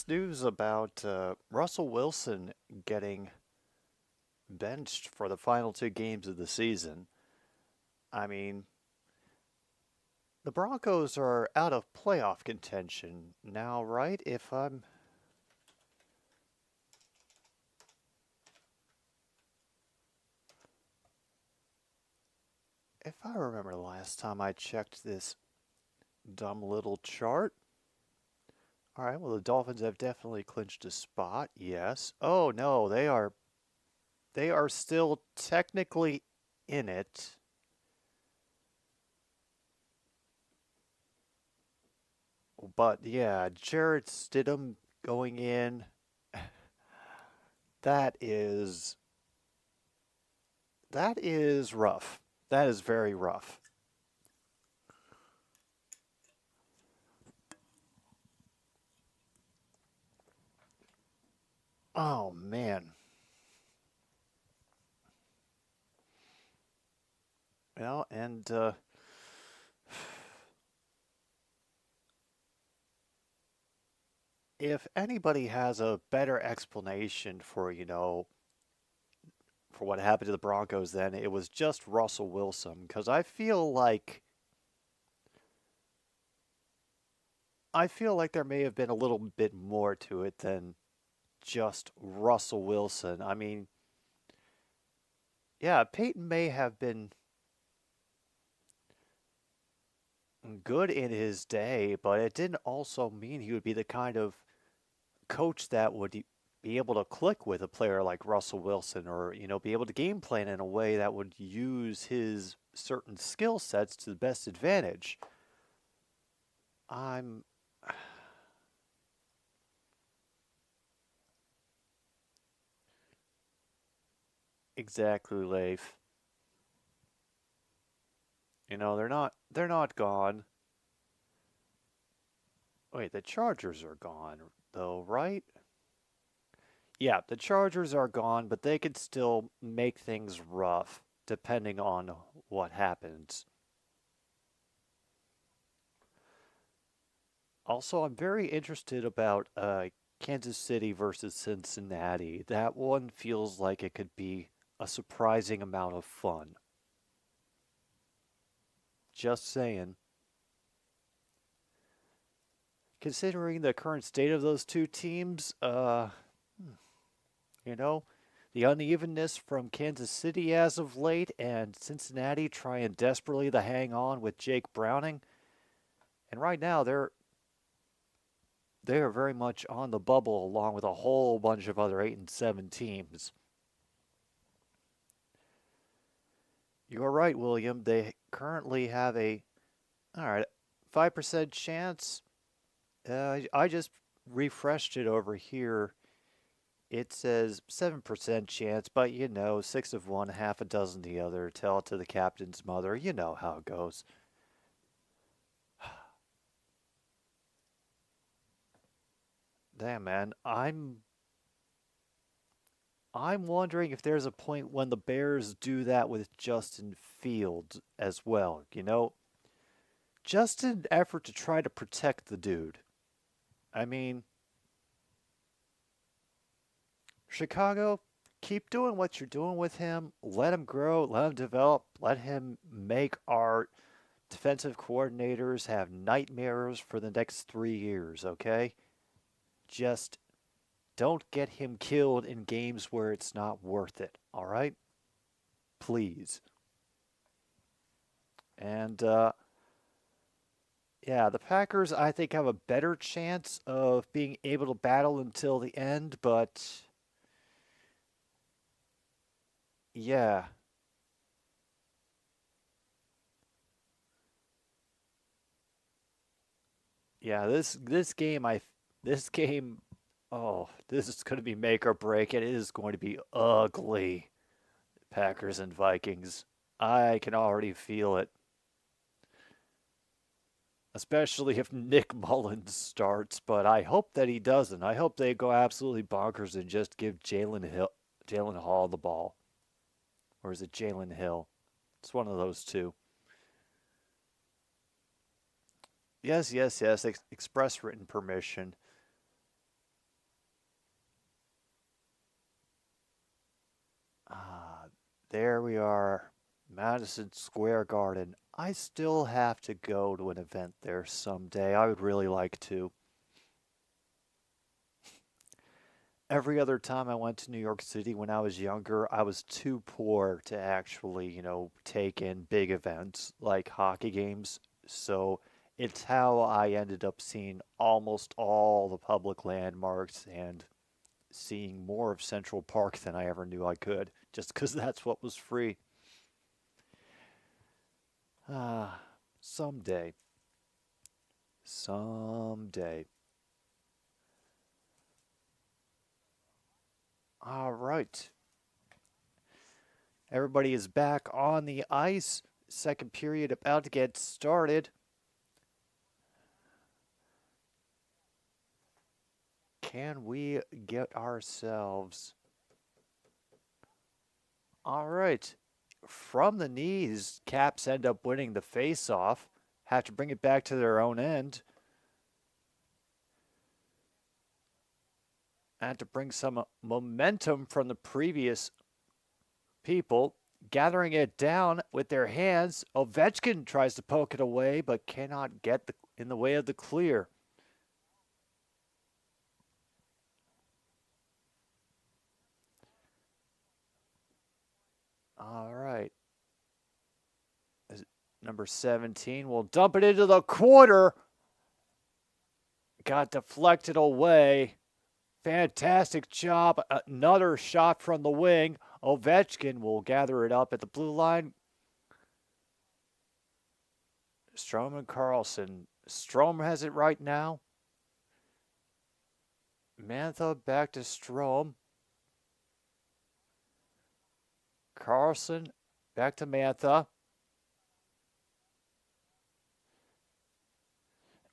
news about Russell Wilson getting benched for the final two games of the season. I mean, the Broncos are out of playoff contention now, right? If I remember the last time I checked this dumb little chart. All right, well the Dolphins have definitely clinched a spot. Yes. Oh no, they are still technically in it. But yeah, Jarrett Stidham going in. That is that is rough. That is very rough. Oh man. Well, and if anybody has a better explanation for, for what happened to the Broncos, then it was just Russell Wilson. Because I feel like there may have been a little bit more to it than just Russell Wilson. I mean, yeah, Peyton may have been good in his day, but it didn't also mean he would be the kind of coach that would be able to click with a player like Russell Wilson, or be able to game plan in a way that would use his certain skill sets to the best advantage. I'm exactly, Leif. They're not gone. Wait, the Chargers are gone though, right? Yeah, the Chargers are gone, but they could still make things rough depending on what happens. Also, I'm very interested about Kansas City versus Cincinnati. That one feels like it could be a surprising amount of fun. Just saying. Considering the current state of those two teams, you know, the unevenness from Kansas City as of late, and Cincinnati trying desperately to hang on with Jake Browning. And right now they are very much on the bubble along with a whole bunch of other 8 and 7 teams. You're right, William. They currently have a all right 5% chance. I just refreshed it over here. It says 7% chance, but 6 of one, half a dozen the other. Tell it to the captain's mother. You know how it goes. Damn, man. I'm wondering if there's a point when the Bears do that with Justin Fields as well. Just in an effort to try to protect the dude. I mean, Chicago, keep doing what you're doing with him. Let him grow, let him develop, let him make our defensive coordinators have nightmares for the next 3 years, okay? Just don't get him killed in games where it's not worth it, all right? Please. And yeah, the Packers, I think, have a better chance of being able to battle until the end, but yeah, yeah. This game, oh, this is going to be make or break. It is going to be ugly. Packers and Vikings. I can already feel it, especially if Nick Mullins starts. But I hope that he doesn't. I hope they go absolutely bonkers and just give Jalen Hall the ball, or is it Jalen Hill? It's one of those two. Yes, express written permission. Ah, there we are. Madison Square Garden. I still have to go to an event there someday. I would really like to. Every other time I went to New York City when I was younger, I was too poor to actually, take in big events like hockey games. So it's how I ended up seeing almost all the public landmarks and seeing more of Central Park than I ever knew I could, just because that's what was free. Ah, someday. Someday. All right. Everybody is back on the ice. Second period about to get started. Can we get ourselves... All right. From the knees, Caps end up winning the face-off. Have to bring it back to their own end. And to bring some momentum from the previous people. Gathering it down with their hands. Ovechkin tries to poke it away, but cannot get in the way of the clear. All right. Number 17 will dump it into the corner. Got deflected away. Fantastic job. Another shot from the wing. Ovechkin will gather it up at the blue line. Strome and Karlsson. Strome has it right now. Mantha back to Strome. Karlsson back to Mantha.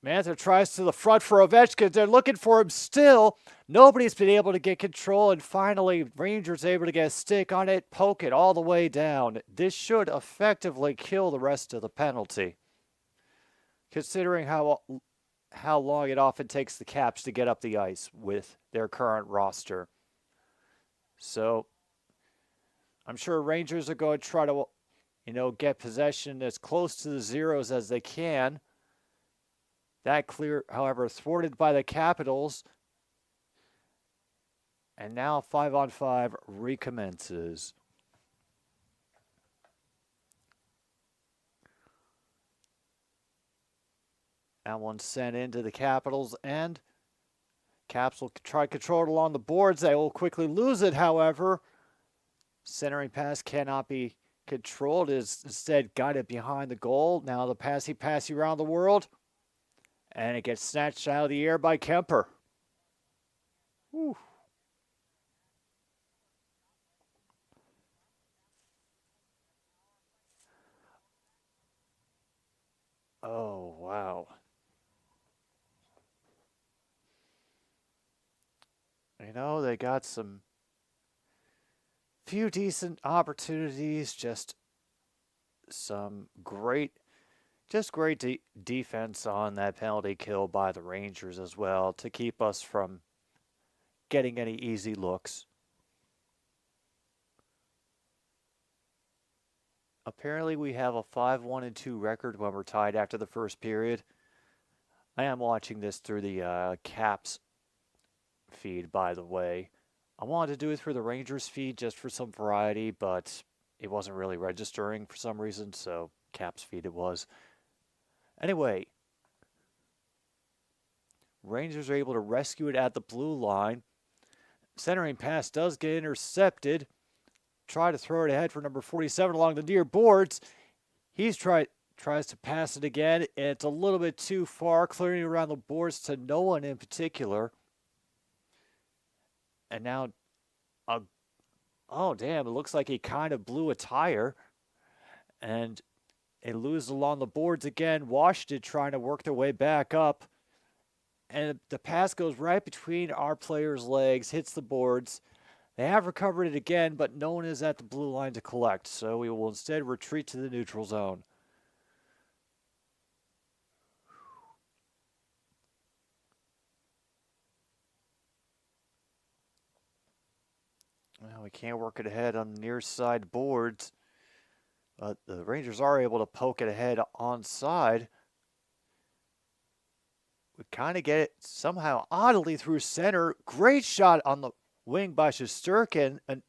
Mantha tries to the front for Ovechkin. They're looking for him still. Nobody's been able to get control, and finally, Rangers able to get a stick on it, poke it all the way down. This should effectively kill the rest of the penalty, considering how long it often takes the Caps to get up the ice with their current roster. So, I'm sure Rangers are going to try to, get possession as close to the zeros as they can. That clear, however, thwarted by the Capitals. And now 5-on-5 recommences. That one sent into the Capitals' end. Caps will try to control it along the boards. They will quickly lose it, however. Centering pass cannot be controlled. It is instead guided behind the goal. Now the passy around the world. And it gets snatched out of the air by Kemper. Whew. Oh, wow. They got some few decent opportunities, just some great defense on that penalty kill by the Rangers as well to keep us from getting any easy looks. Apparently we have a 5-1-2 record when we're tied after the first period. I am watching this through the Caps feed, by the way. I wanted to do it through the Rangers feed just for some variety, but it wasn't really registering for some reason, so Caps feed it was. Anyway, Rangers are able to rescue it at the blue line. Centering pass does get intercepted. Try to throw it ahead for number 47 along the near boards. He's tries to pass it again. It's a little bit too far, clearing around the boards to no one in particular. And now, oh damn, it looks like he kind of blew a tire. And it loses along the boards again. Washington trying to work their way back up. And the pass goes right between our players' legs, hits the boards. They have recovered it again, but no one is at the blue line to collect. So we will instead retreat to the neutral zone. Well, we can't work it ahead on the near side boards. But the Rangers are able to poke it ahead onside. We kind of get it somehow oddly through center. Great shot on the wing by Shesterkin. And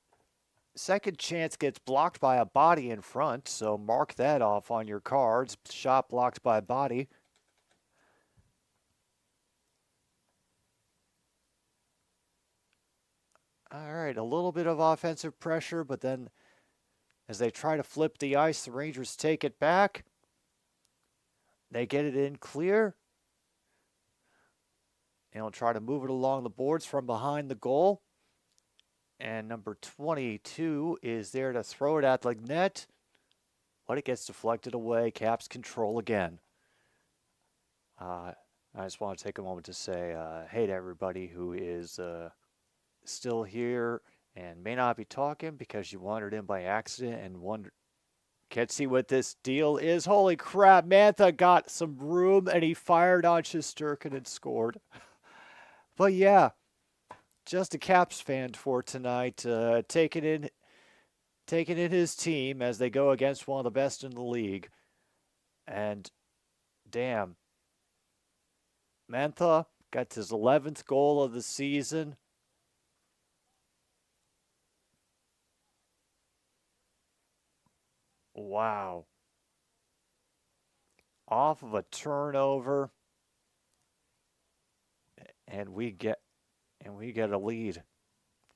second chance gets blocked by a body in front. So mark that off on your cards. Shot blocked by a body. All right, a little bit of offensive pressure, but then as they try to flip the ice, the Rangers take it back. They get it in clear. They'll try to move it along the boards from behind the goal. And number 22 is there to throw it at the net. But it gets deflected away. Caps control again. I just want to take a moment to say hey to everybody who is still here and may not be talking because you wandered in by accident and can't see what this deal is. Holy crap, Mantha got some room and he fired on Shesterkin and scored. But yeah, just a Caps fan for tonight, taking in his team as they go against one of the best in the league. And damn, Mantha got his 11th goal of the season. Wow. Off of a turnover. And we get a lead.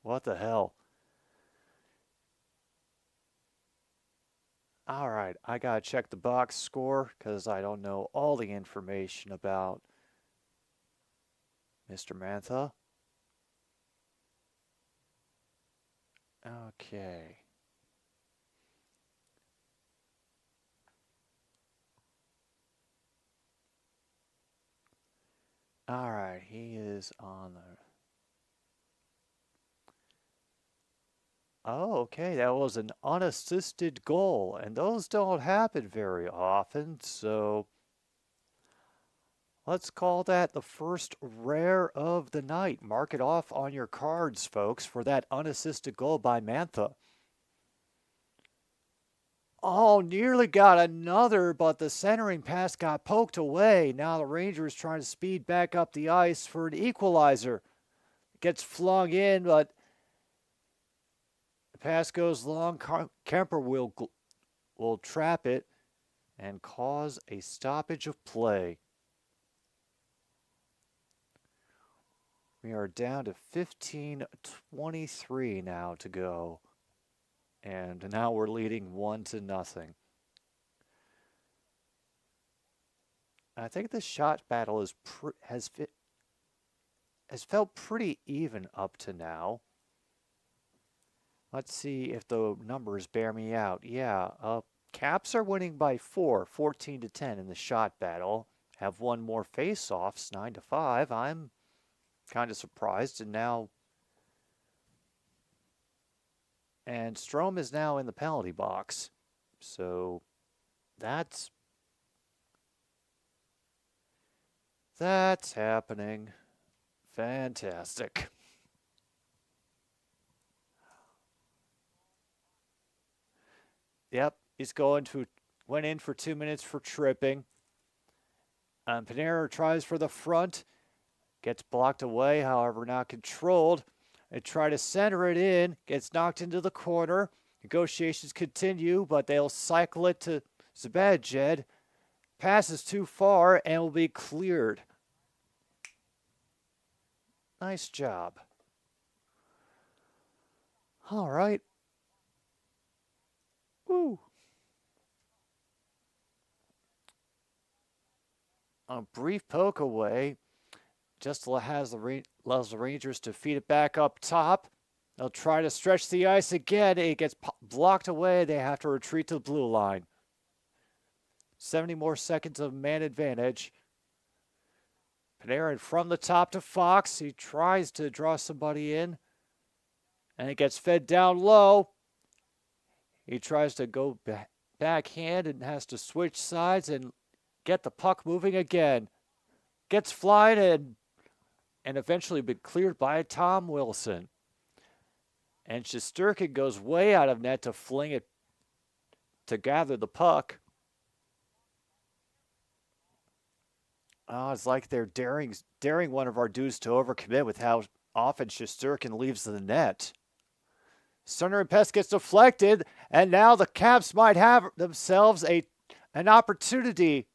What the hell? All right, I got to check the box score because I don't know all the information about Mr. Mantha. Okay. All right, he is on the... Oh, okay, that was an unassisted goal, and those don't happen very often, so let's call that the first rare of the night. Mark it off on your cards, folks, for that unassisted goal by Mantha. Oh, nearly got another, but the centering pass got poked away. Now the Rangers trying to speed back up the ice for an equalizer. Gets flung in, but the pass goes long. Kemper will trap it and cause a stoppage of play. We are down to 15:23 now to go. And now we're leading 1-0. I think the shot battle has felt pretty even up to now. Let's see if the numbers bear me out. Yeah, Caps are winning by 14-10 in the shot battle. Have won more face-offs, 9-5. I'm kind of surprised, and Strome is now in the penalty box. So that's happening. Fantastic. Yep, he's went in for 2 minutes for tripping. Panarin tries for the front. Gets blocked away, however, not controlled. They try to center it in. Gets knocked into the corner. Negotiations continue, but they'll cycle it to Zibanejad. Passes too far and will be cleared. Nice job. All right. Woo. A brief poke away. Just allows the Rangers to feed it back up top. They'll try to stretch the ice again. It gets blocked away. They have to retreat to the blue line. 70 more seconds of man advantage. Panarin from the top to Fox. He tries to draw somebody in. And it gets fed down low. He tries to go backhand and has to switch sides and get the puck moving again. Gets flying and eventually be cleared by Tom Wilson. And Shesterkin goes way out of net to fling it to gather the puck. Oh, it's like they're daring one of our dudes to overcommit with how often Shesterkin leaves the net. Stunner and Pest gets deflected, and now the Caps might have themselves an opportunity.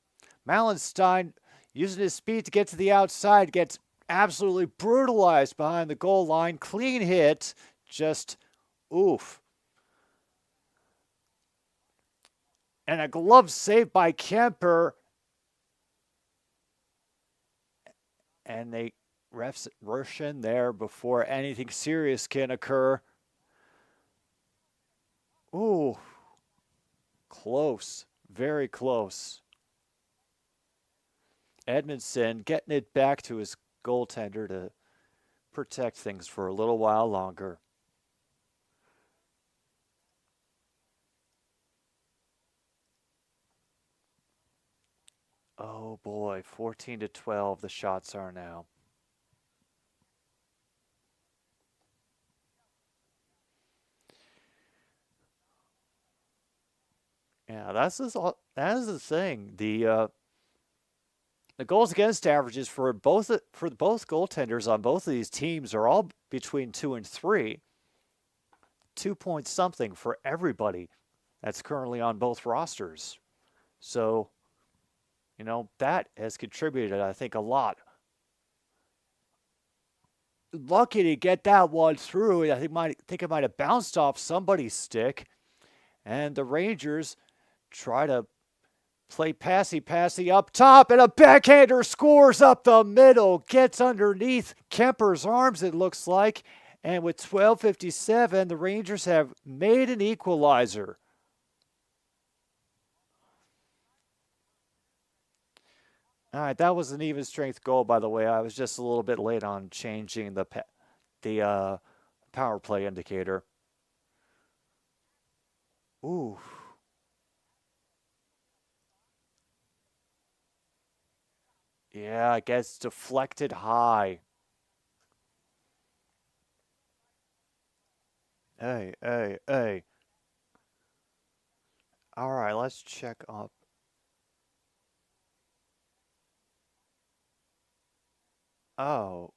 Malenstein, using his speed to get to the outside, gets absolutely brutalized behind the goal line. Clean hit, just oof. And a glove save by Kemper. And they refs rush in there before anything serious can occur. Ooh, close, very close. Edmondson getting it back to his goaltender to protect things for a little while longer. Oh boy, 14-12 the shots are now. Yeah, that is the thing. The goals against averages for both goaltenders on both of these teams are all between 2 and 3. 2 point something for everybody that's currently on both rosters. So, that has contributed, I think, a lot. Lucky to get that one through. I think it might have bounced off somebody's stick. And the Rangers try to play passy up top, and a backhander scores up the middle, gets underneath Kemper's arms, it looks like. And with 12:57, the Rangers have made an equalizer. All right, that was an even strength goal, by the way. I was just a little bit late on changing the power play indicator. Ooh. Yeah, it gets deflected high. Hey. All right, let's check up. Oh.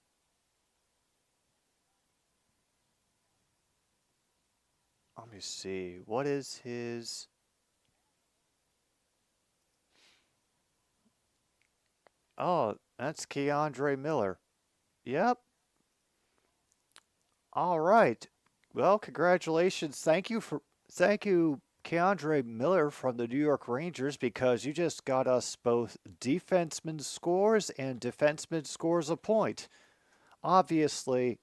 Let me see. What is his... Oh, that's Keandre Miller. Yep. All right. Well, congratulations. Thank you, Keandre Miller from the New York Rangers, because you just got us both defenseman scores and defenseman scores a point. Obviously,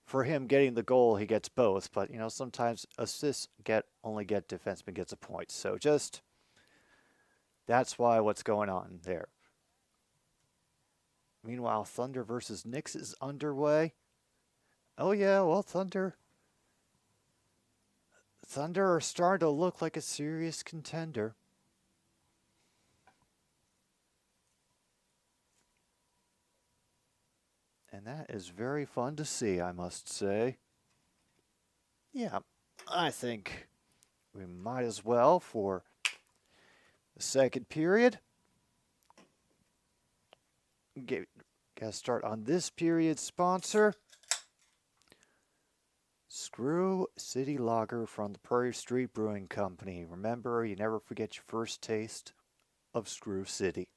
for him getting the goal, he gets both, but sometimes assists only get defenseman gets a point. So that's what's going on there. Meanwhile, Thunder versus Knicks is underway. Oh yeah, well, Thunder are starting to look like a serious contender. And that is very fun to see, I must say. Yeah, I think we might as well for the second period. Gotta start on this period's sponsor. Screw City Lager from the Prairie Street Brewing Company. Remember, you never forget your first taste of Screw City.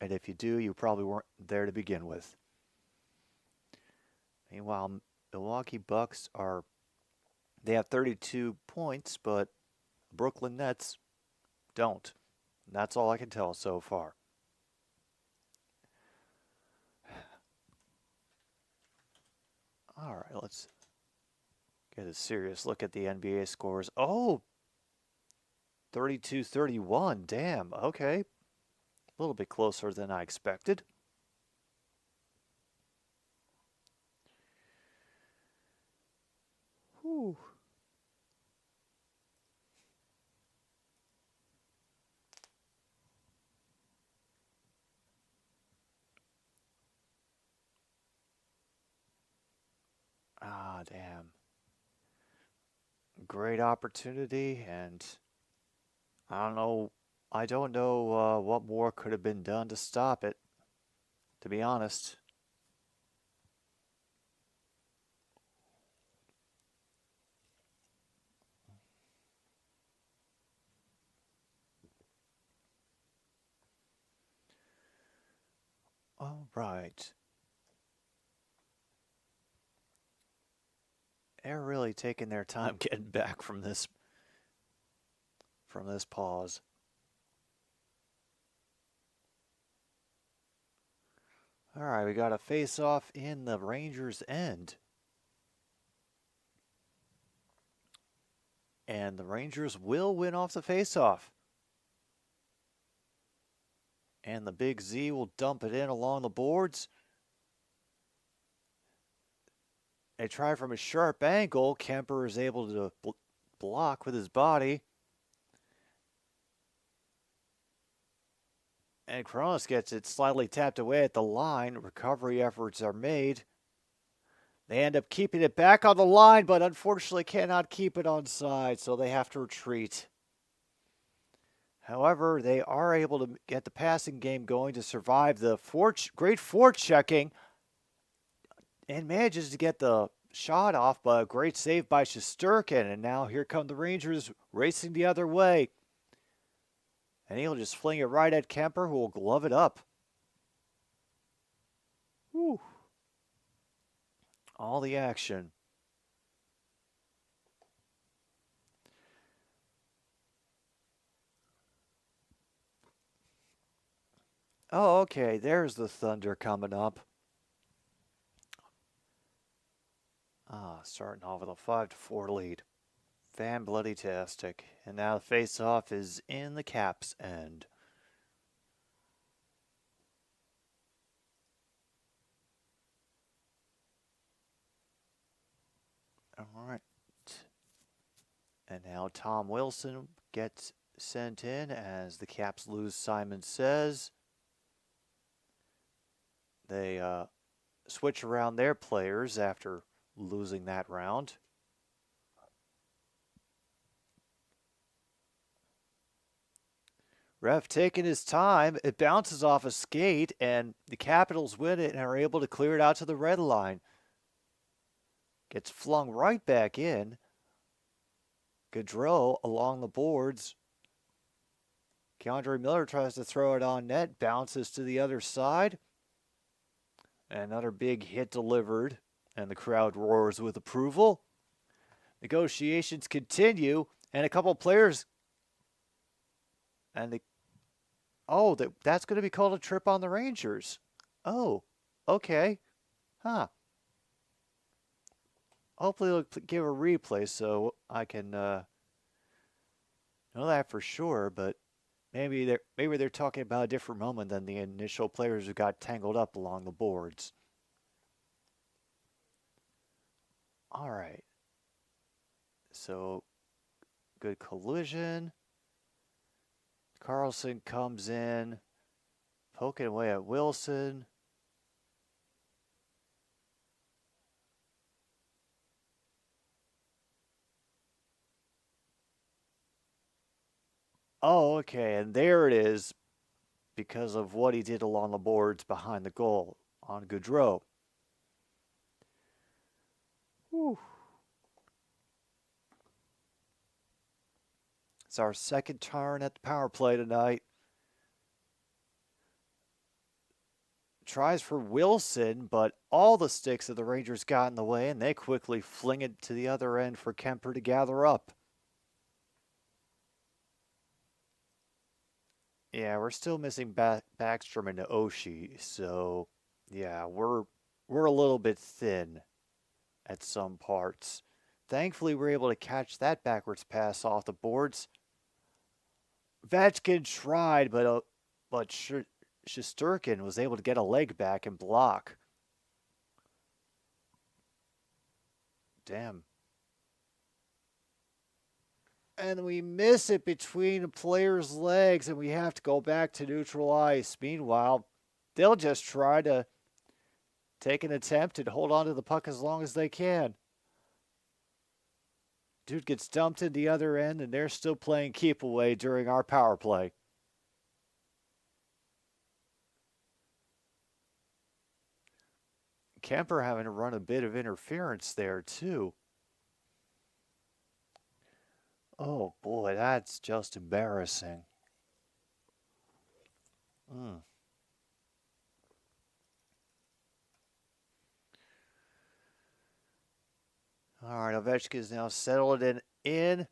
And if you do, you probably weren't there to begin with. Meanwhile, Milwaukee Bucks they have 32 points, but Brooklyn Nets don't. And that's all I can tell so far. All right, let's get a serious look at the NBA scores. Oh, 32-31. Damn, okay. A little bit closer than I expected. Whew. great opportunity, and I don't know what more could have been done to stop it, to be honest. All right. They're really taking their time getting back from this pause. All right, we got a face-off in the Rangers' end. And the Rangers will win off the face-off. And the Big Z will dump it in along the boards. They try from a sharp angle. Kemper is able to block with his body. And Kronos gets it slightly tapped away at the line. Recovery efforts are made. They end up keeping it back on the line, but unfortunately cannot keep it on side, so they have to retreat. However, they are able to get the passing game going to survive the great forechecking and manages to get the shot off, but a great save by Shesterkin. And now here come the Rangers racing the other way. And he'll just fling it right at Kemper, who will glove it up. Whew. All the action. Oh, okay. There's the Thunder coming up. Starting off with a 5-4 lead. Fan-bloody-tastic. And now the face-off is in the Caps' end. All right. And now Tom Wilson gets sent in as the Caps lose Simon Says. They switch around their players after losing that round. Ref taking his time. It bounces off a skate, and the Capitals win it and are able to clear it out to the red line. Gets flung right back in. Gaudreau along the boards. Keandre Miller tries to throw it on net. Bounces to the other side. Another big hit delivered, and the crowd roars with approval. Negotiations continue, and a couple players. And that's going to be called a trip on the Rangers. Oh, okay. Huh. Hopefully they'll give a replay so I can know that for sure, but maybe they're talking about a different moment than the initial players who got tangled up along the boards. All right. So, good collision. Carlson comes in, poking away at Wilson. Oh, okay, and there it is because of what he did along the boards behind the goal on Gaudreau. Whew. It's our second turn at the power play tonight. Tries for Wilson, but all the sticks of the Rangers got in the way, and they quickly fling it to the other end for Kemper to gather up. Yeah, we're still missing Backstrom and Oshie, so yeah, we're a little bit thin at some parts. Thankfully, we're able to catch that backwards pass off the boards. Vatchkin tried, but Shesterkin was able to get a leg back and block. Damn. And we miss it between a player's legs, and we have to go back to neutral ice. Meanwhile, they'll just try to take an attempt and hold on to the puck as long as they can. Dude gets dumped at the other end, and they're still playing keep away during our power play. Kemper having to run a bit of interference there, too. Oh, boy, that's just embarrassing. Mm. All right, Ovechkin's now settled it in.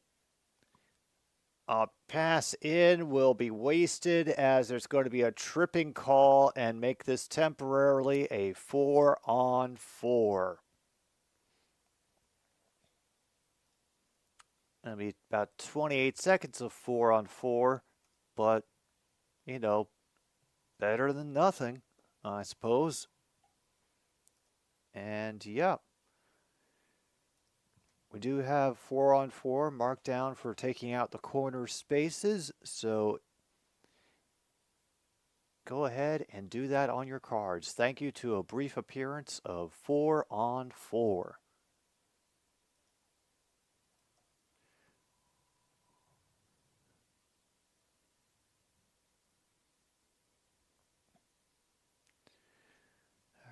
A pass in will be wasted as there's going to be a tripping call and make this temporarily a 4-on-4. It'll be about 28 seconds of 4-on-4, but, better than nothing, I suppose. And, yeah. We do have 4-on-4 marked down for taking out the corner spaces, so go ahead and do that on your cards. Thank you to a brief appearance of 4-on-4. All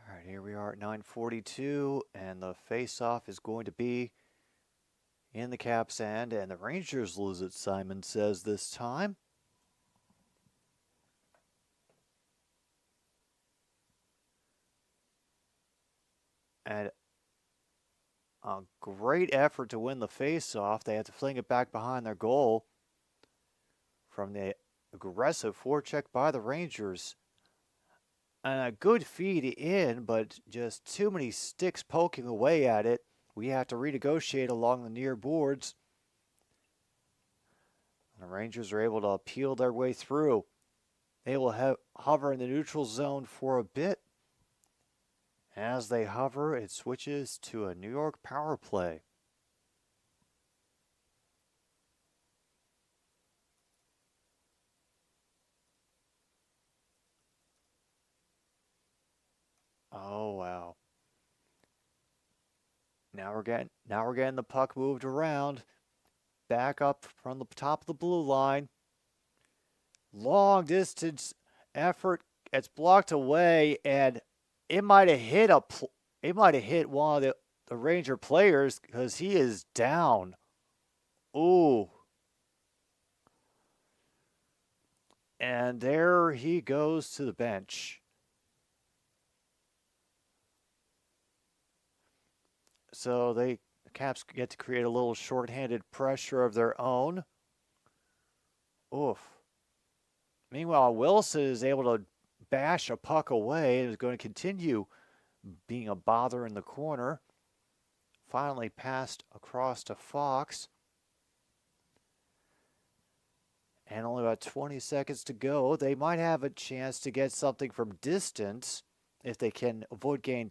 right, here we are at 9:42, and the face-off is going to be in the Caps' end, and the Rangers lose it, Simon says this time. And a great effort to win the face-off. They have to fling it back behind their goal from the aggressive forecheck by the Rangers. And a good feed in, but just too many sticks poking away at it. We have to renegotiate along the near boards. The Rangers are able to peel their way through. They will hover in the neutral zone for a bit. As they hover, it switches to a New York power play. Oh, wow. Now we're getting the puck moved around. Back up from the top of the blue line. Long distance effort. It's blocked away, and it might have hit one of the Ranger players because he is down. Ooh. And there he goes to the bench. So the Caps get to create a little shorthanded pressure of their own. Oof. Meanwhile, Wilson is able to bash a puck away and is going to continue being a bother in the corner. Finally passed across to Fox. And only about 20 seconds to go. They might have a chance to get something from distance if they can avoid getting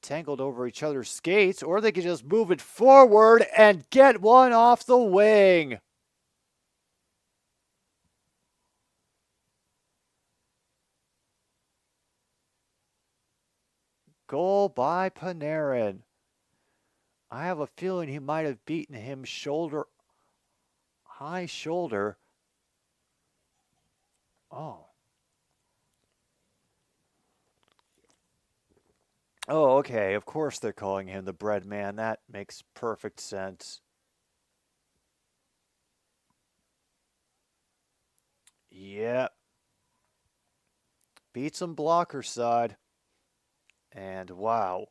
tangled over each other's skates, or they can just move it forward and get one off the wing. Goal by Panarin. I have a feeling he might have beaten him high shoulder. Oh. Oh, okay. Of course they're calling him the bread man. That makes perfect sense. Yep. Beats him blocker side. And wow.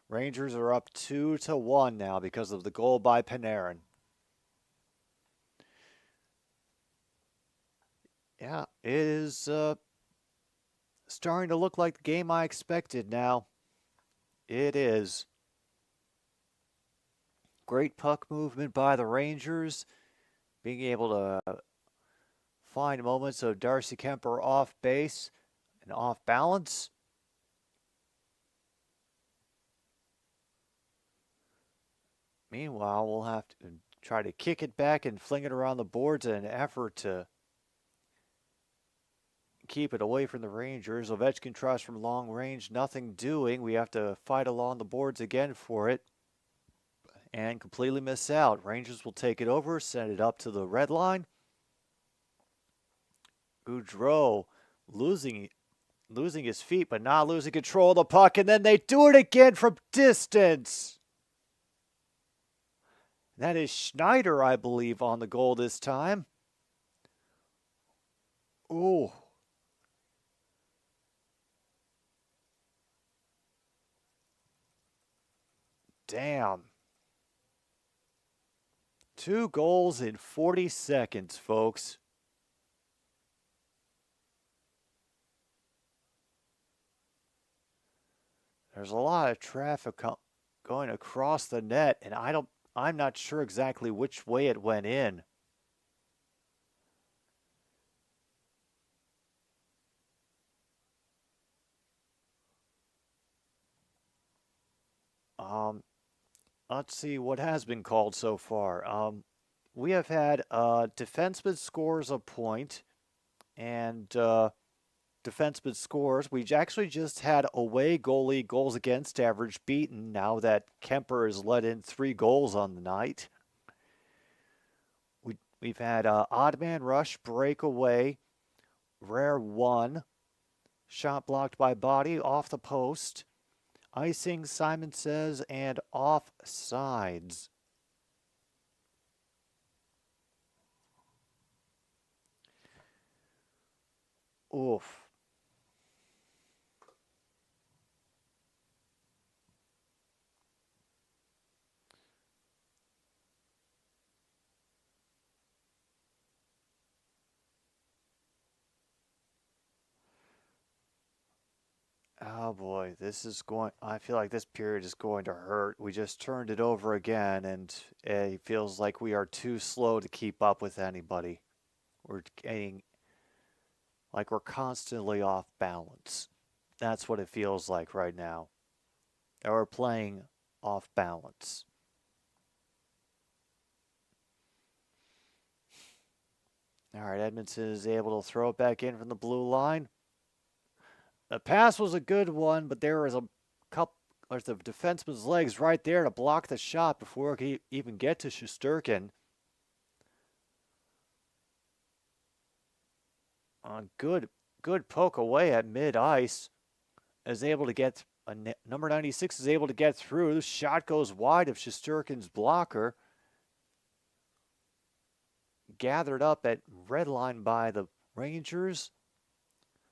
Rangers are up 2-1 now because of the goal by Panarin. Yeah, it is starting to look like the game I expected now. It is. Great puck movement by the Rangers. Being able to find moments of Darcy Kemper off base and off balance. Meanwhile, we'll have to try to kick it back and fling it around the boards in an effort to keep it away from the Rangers. Ovechkin tries from long range, nothing doing. We have to fight along the boards again for it. and completely miss out. Rangers will take it over, send it up to the red line. Goudreau losing his feet, but not losing control of the puck, and then they do it again from distance. That is Schneider, I believe, on the goal this time. Ooh. Damn. 2 goals in 40 seconds, folks. There's a lot of traffic going across the net, and I'm not sure exactly which way it went in. Let's see what has been called so far. We have had defenseman scores a point, and defenseman scores. We actually just had away goalie goals against average beaten now that Kemper has let in 3 goals on the night. We've had odd man rush, breakaway, rare 1, shot blocked by body, off the post, icing, Simon says, and offsides. Oof. Oh boy, I feel like this period is going to hurt. We just turned it over again, and it feels like we are too slow to keep up with anybody. We're getting like we're constantly off balance. That's what it feels like right now. And we're playing off balance. All right, Edmondson is able to throw it back in from the blue line. The pass was a good one, but there was there's the defenseman's legs right there to block the shot before it could even get to Shesterkin. Good poke away at mid-ice. Is able to get number 96 is able to get through. The shot goes wide of Shesterkin's blocker. Gathered up at red line by the Rangers.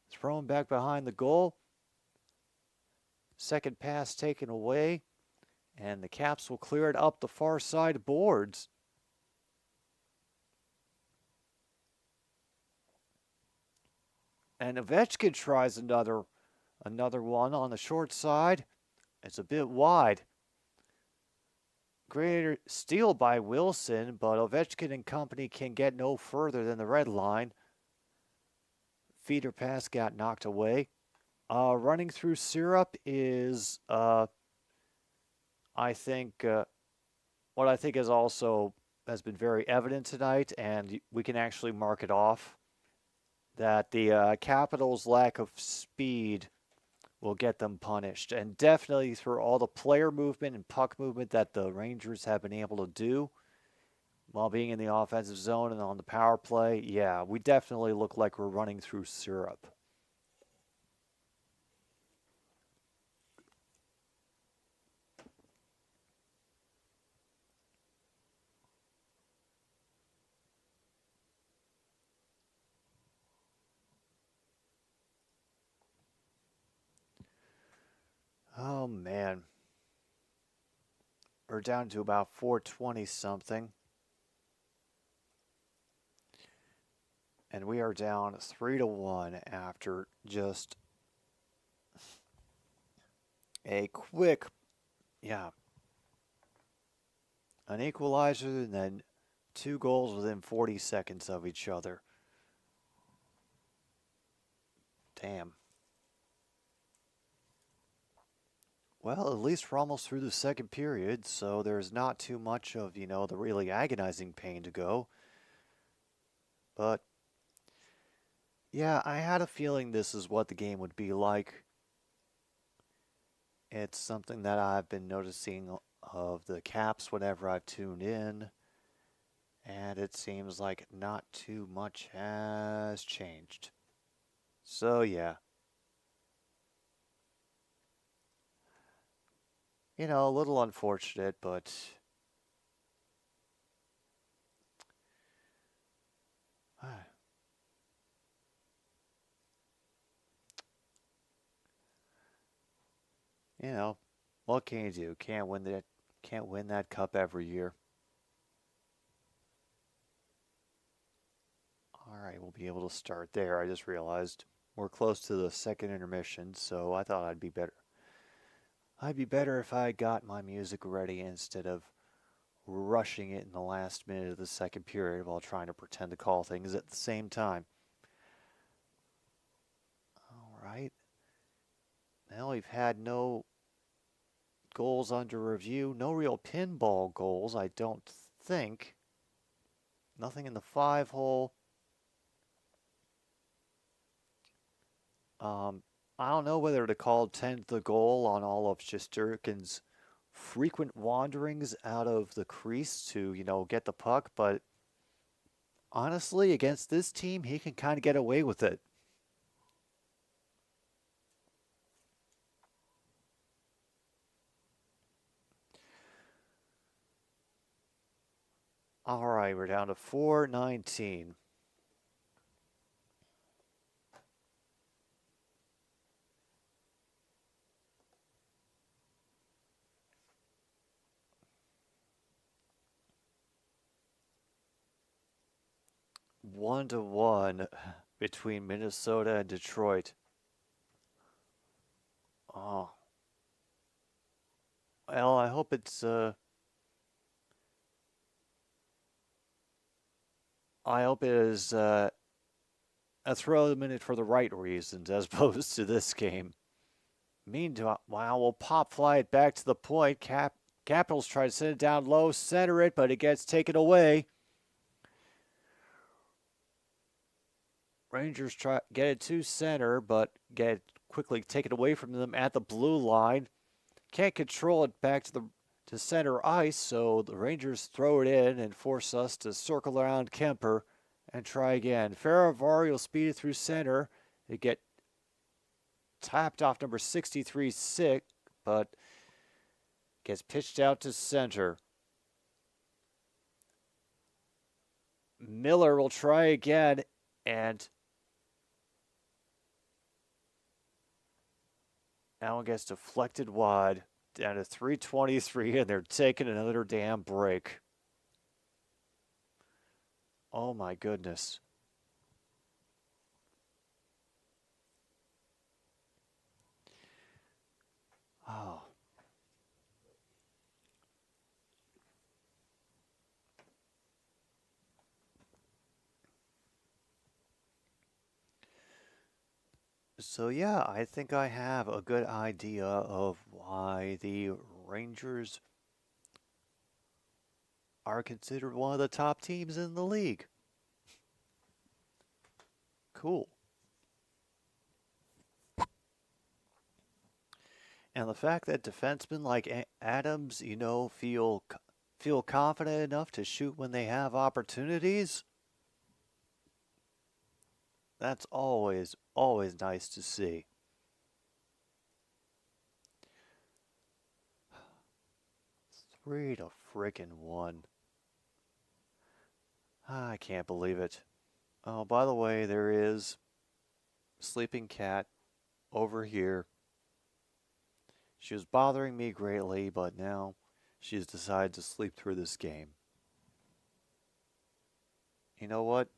Thrown back behind the goal. Second pass taken away. And the Caps will clear it up the far side boards. And Ovechkin tries another one on the short side. It's a bit wide. Greater steal by Wilson, but Ovechkin and company can get no further than the red line. Feeder pass got knocked away. Running through syrup is, I think, what I think is also has been very evident tonight, and we can actually mark it off, that the Capitals' lack of speed will get them punished. And definitely through all the player movement and puck movement that the Rangers have been able to do while being in the offensive zone and on the power play, yeah, we definitely look like we're running through syrup. Oh, man. We're down to about 420 something. And we are down 3-1 after just a quick, an equalizer and then 2 goals within 40 seconds of each other. Damn. Well, at least we're almost through the second period, so there's not too much of, the really agonizing pain to go. But, yeah, I had a feeling this is what the game would be like. It's something that I've been noticing of the Caps whenever I've tuned in, and it seems like not too much has changed. So, yeah. A little unfortunate, but you know, what can you do? Can't win that cup every year. All right, we'll be able to start there. I just realized we're close to the second intermission, so I thought I'd be better. I'd be better if I got my music ready instead of rushing it in the last minute of the second period while trying to pretend to call things at the same time. All right. Now we've had no goals under review, no real pinball goals, I don't think. Nothing in the 5-hole. I don't know whether to call 10 the goal on all of Shesterkin's frequent wanderings out of the crease to, get the puck, but honestly, against this team, he can kind of get away with it. All right, we're down to 4:19. One to one between Minnesota and Detroit. Oh. Well, I hope it's I hope it is a throw of the minute for the right reasons as opposed to this game. Meanwhile, we'll pop fly it back to the point. Capitals try to send it down low, center it, but it gets taken away. Rangers try get it to center, but get it quickly taken away from them at the blue line. Can't control it back to center ice, so the Rangers throw it in and force us to circle around Kemper and try again. Rivalry will speed it through center. It get tapped off number 63 sick, but gets pitched out to center. Miller will try again, and that one gets deflected wide down to 3:23, and they're taking another damn break. Oh my goodness. Oh. So yeah, I think I have a good idea of why the Rangers are considered one of the top teams in the league. Cool. And the fact that defensemen like Adams, feel confident enough to shoot when they have opportunities, that's always nice to see. 3-1. I can't believe it. Oh, by the way, there is Sleeping Cat over here. She was bothering me greatly, but now she's decided to sleep through this game. You know what?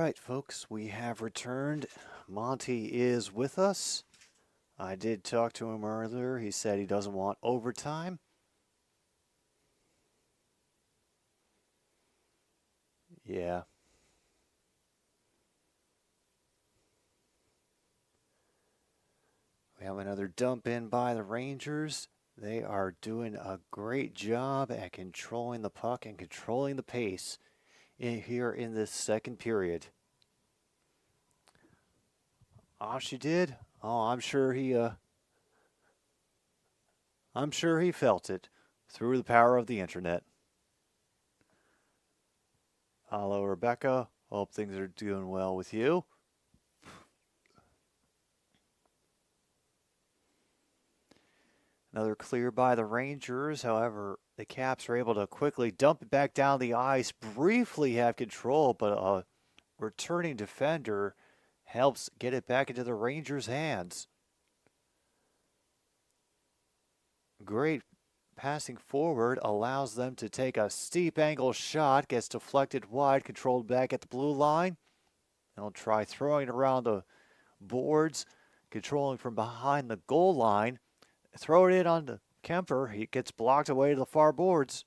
right, folks, we have returned. Monty is with us. I did talk to him earlier. He said he doesn't want overtime. Yeah. We have another dump in by the Rangers. They are doing a great job at controlling the puck and controlling the pace here in this second period. Oh, she did? Oh, I'm sure he felt it through the power of the internet. Hello, Rebecca. Hope things are doing well with you. Another clear by the Rangers. However, the Caps are able to quickly dump it back down the ice, briefly have control, but a returning defender helps get it back into the Rangers' hands. Great passing forward allows them to take a steep angle shot, gets deflected wide, controlled back at the blue line. They'll try throwing it around the boards, controlling from behind the goal line. Throw it in on to Kemper. He gets blocked away to the far boards.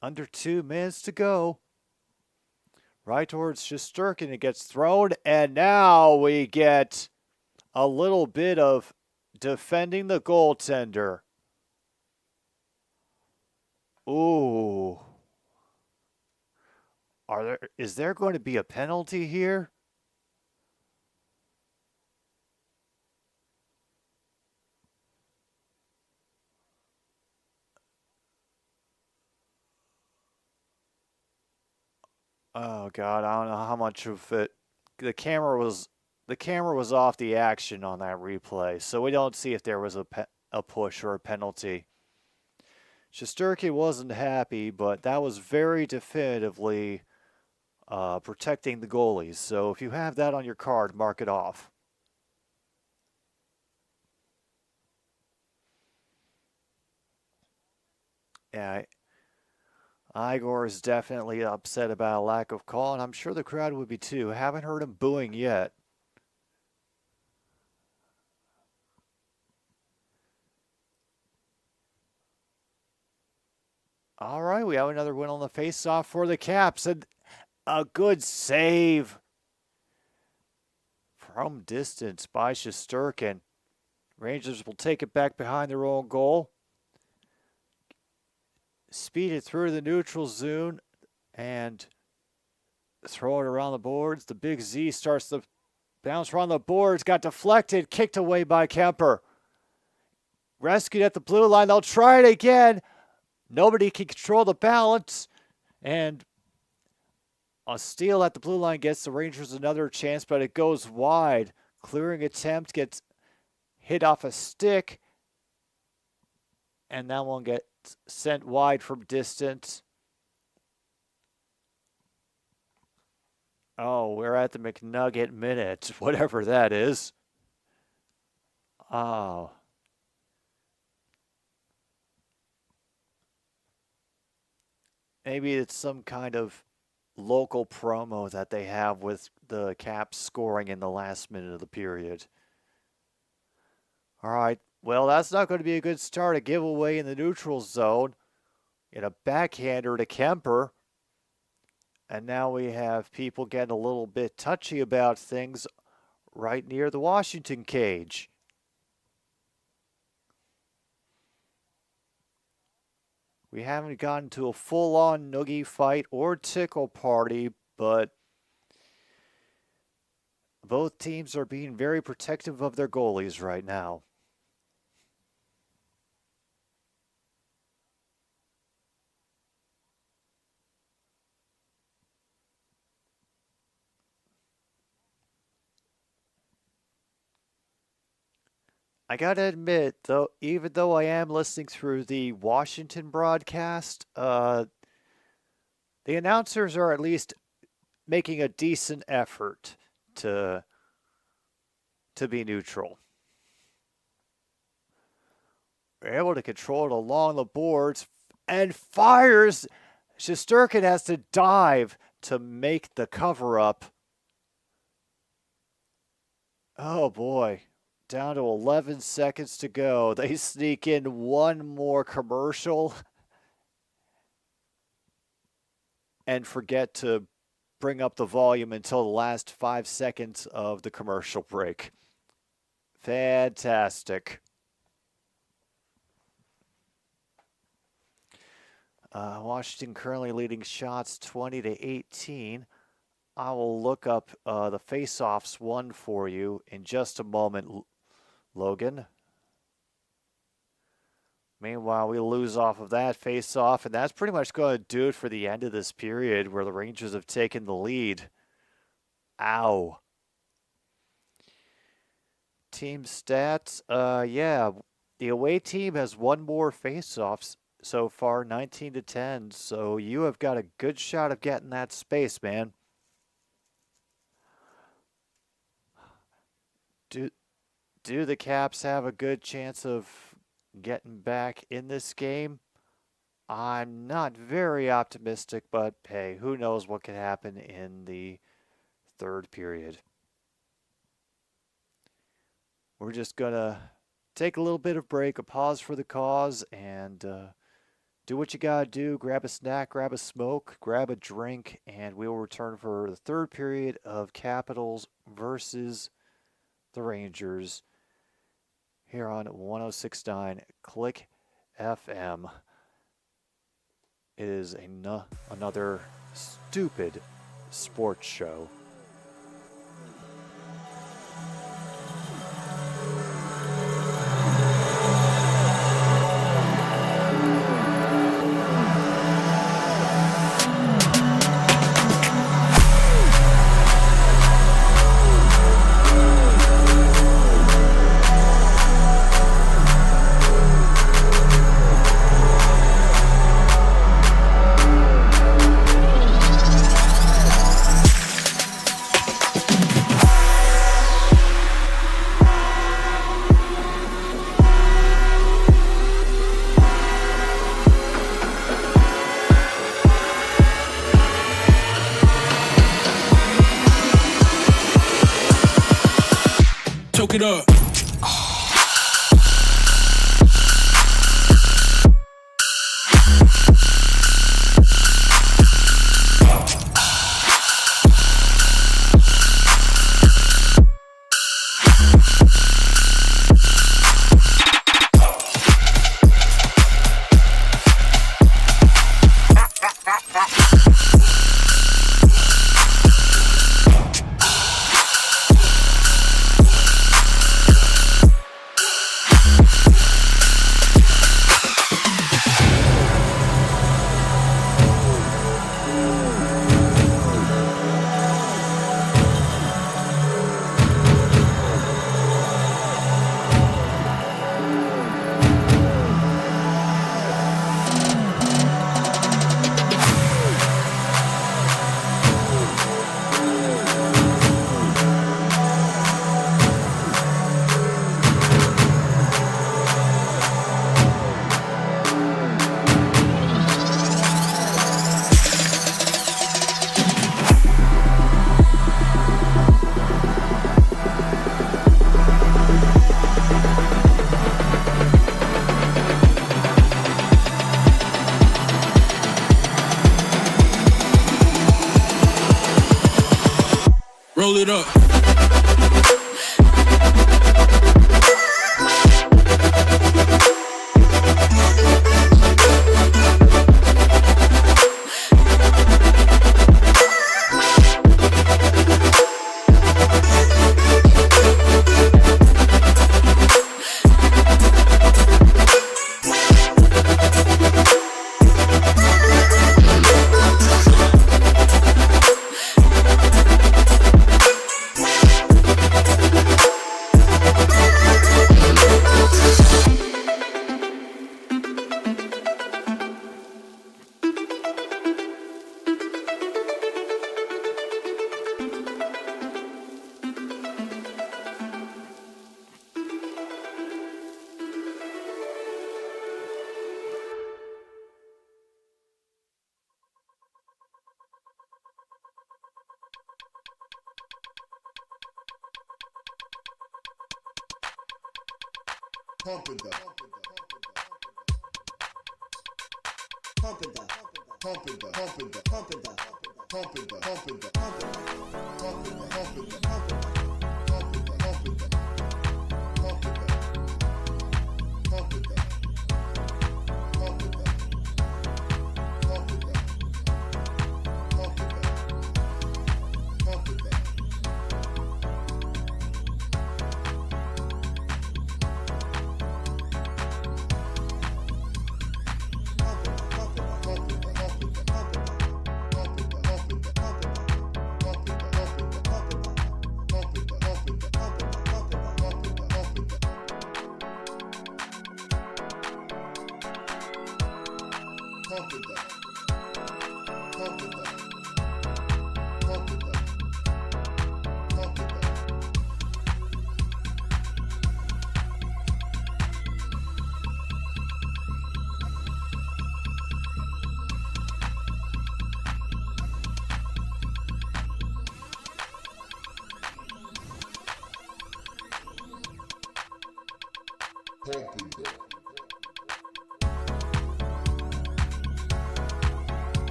Under 2 minutes to go. Right towards Shesterkin. It gets thrown, and now we get a little bit of defending the goaltender. Ooh. Is there going to be a penalty here? Oh God, I don't know how much of it. The camera was off the action on that replay, so we don't see if there was a push or a penalty. Shesterkin wasn't happy, but that was very definitively protecting the goalies. So if you have that on your card, mark it off. Yeah, Igor is definitely upset about a lack of call, and I'm sure the crowd would be too. Haven't heard him booing yet. All right, we have another win on the faceoff for the Caps, and a good save from distance by Shesterkin. Rangers will take it back behind their own goal. Speed it through the neutral zone and throw it around the boards. The big Z starts to bounce around the boards, got deflected, kicked away by Kemper. Rescued at the blue line. They'll try it again. Nobody can control the balance. And a steal at the blue line gets the Rangers another chance, but it goes wide. Clearing attempt gets hit off a stick. And that one gets sent wide from distance. Oh, we're at the McNugget minute, whatever that is. Oh. Maybe it's some kind of local promo that they have with the Caps scoring in the last minute of the period. All right. Well, that's not going to be a good start. A giveaway in the neutral zone. And a backhander to Kemper. And now we have people getting a little bit touchy about things right near the Washington cage. We haven't gotten to a full-on noogie fight or tickle party, but both teams are being very protective of their goalies right now. I gotta admit, though, even though I am listening through the Washington broadcast, the announcers are at least making a decent effort to be neutral. They're able to control it along the boards and fires. Shesterkin has to dive to make the cover-up. Oh boy, down to 11 seconds to go. They sneak in one more commercial and forget to bring up the volume until the last 5 seconds of the commercial break. Fantastic. Washington currently leading shots 20-18. I will look up the face-offs one for you in just a moment, Logan. Meanwhile, we lose off of that face-off, and that's pretty much going to do it for the end of this period where the Rangers have taken the lead. Ow. Team stats, yeah, the away team has one more face-offs so far, 19-10, so you have got a good shot of getting that space, man. Do the Caps have a good chance of getting back in this game? I'm not very optimistic, but hey, who knows what could happen in the third period. We're just going to take a little bit of break, a pause for the cause, and do what you got to do. Grab a snack, grab a smoke, grab a drink, and we will return for the third period of Capitals versus the Rangers here on 106.9 Click FM. It is another stupid sports show. Choke it up. Roll it up.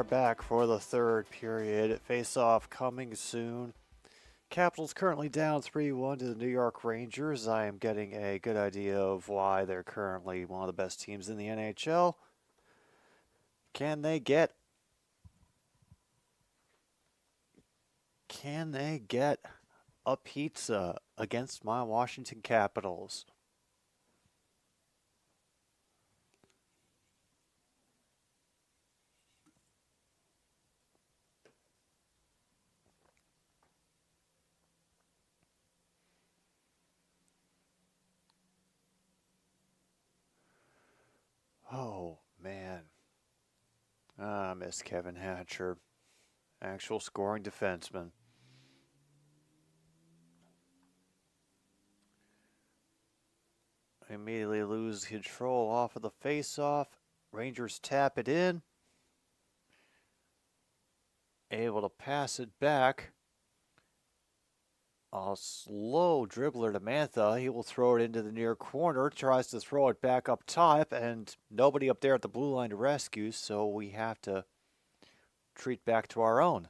back for the third period. Face-off coming soon. Capitals currently down 3-1 to the New York Rangers. I am getting a good idea of why they're currently one of the best teams in the NHL. Can they get a pizza against my Washington Capitals? Oh, man. I miss Kevin Hatcher. Actual scoring defenseman. Immediately lose control off of the face-off. Rangers tap it in. Able to pass it back. A slow dribbler to Mantha. He will throw it into the near corner. Tries to throw it back up top, and nobody up there at the blue line to rescue, so we have to treat back to our own.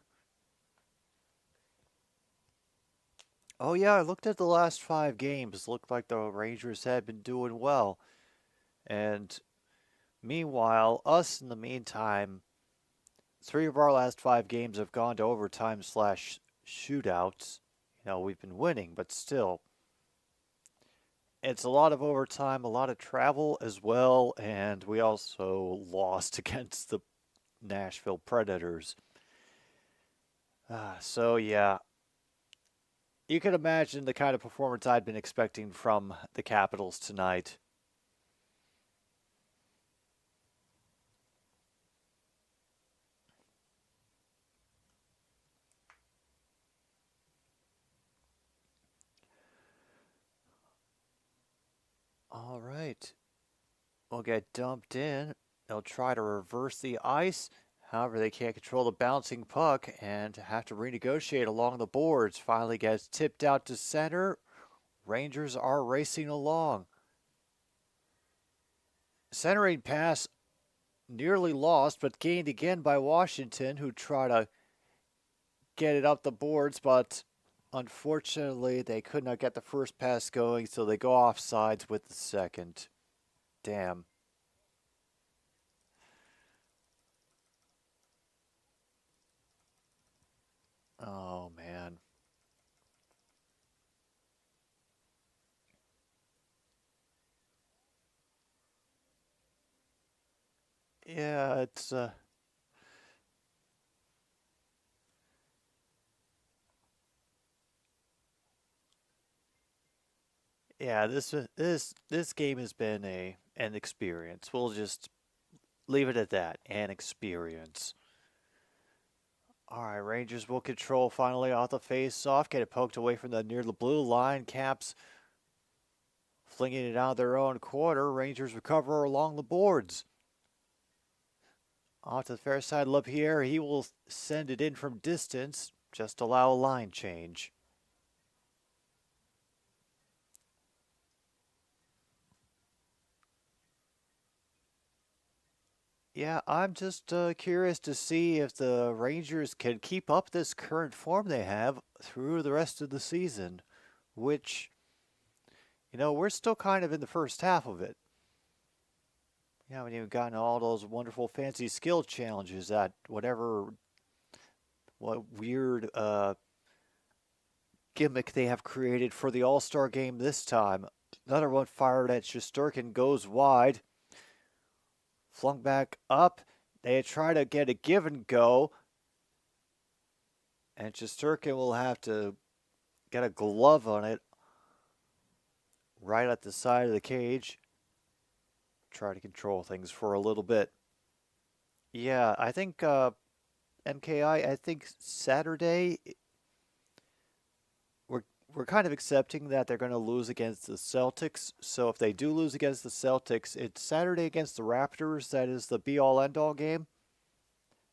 Oh yeah, I looked at the last 5 games. Looked like the Rangers had been doing well. And meanwhile, us in the meantime, 3 of our last 5 games have gone to overtime / shootouts. You know, we've been winning, but still. It's a lot of overtime, a lot of travel as well, and we also lost against the Nashville Predators. So yeah, you can imagine the kind of performance I'd been expecting from the Capitals tonight. All right. We'll get dumped in. They'll try to reverse the ice. However, they can't control the bouncing puck and have to renegotiate along the boards. Finally gets tipped out to center. Rangers are racing along. Centering pass nearly lost, but gained again by Washington, who try to get it up the boards, but unfortunately they could not get the first pass going, so they go offsides with the second. Damn. Oh, man. Yeah, it's yeah, this game has been an experience. We'll just leave it at that, an experience. All right, Rangers will control finally off the face-off. Get it poked away from near the blue line. Caps flinging it out of their own quarter. Rangers recover along the boards. Off to the fair side, LaPierre. He will send it in from distance. Just allow a line change. Yeah, I'm just curious to see if the Rangers can keep up this current form they have through the rest of the season, which, you know, we're still kind of in the first half of it. We haven't even gotten all those wonderful fancy skill challenges that what weird gimmick they have created for the All-Star game this time. Another one fired at Shesterkin goes wide. Flung back up. They try to get a give and go. And Shesterkin will have to get a glove on it right at the side of the cage. Try to control things for a little bit. Yeah, I think MKI, I think Saturday, we're kind of accepting that they're going to lose against the Celtics. So if they do lose against the Celtics, it's Saturday against the Raptors. That is the be-all, end-all game.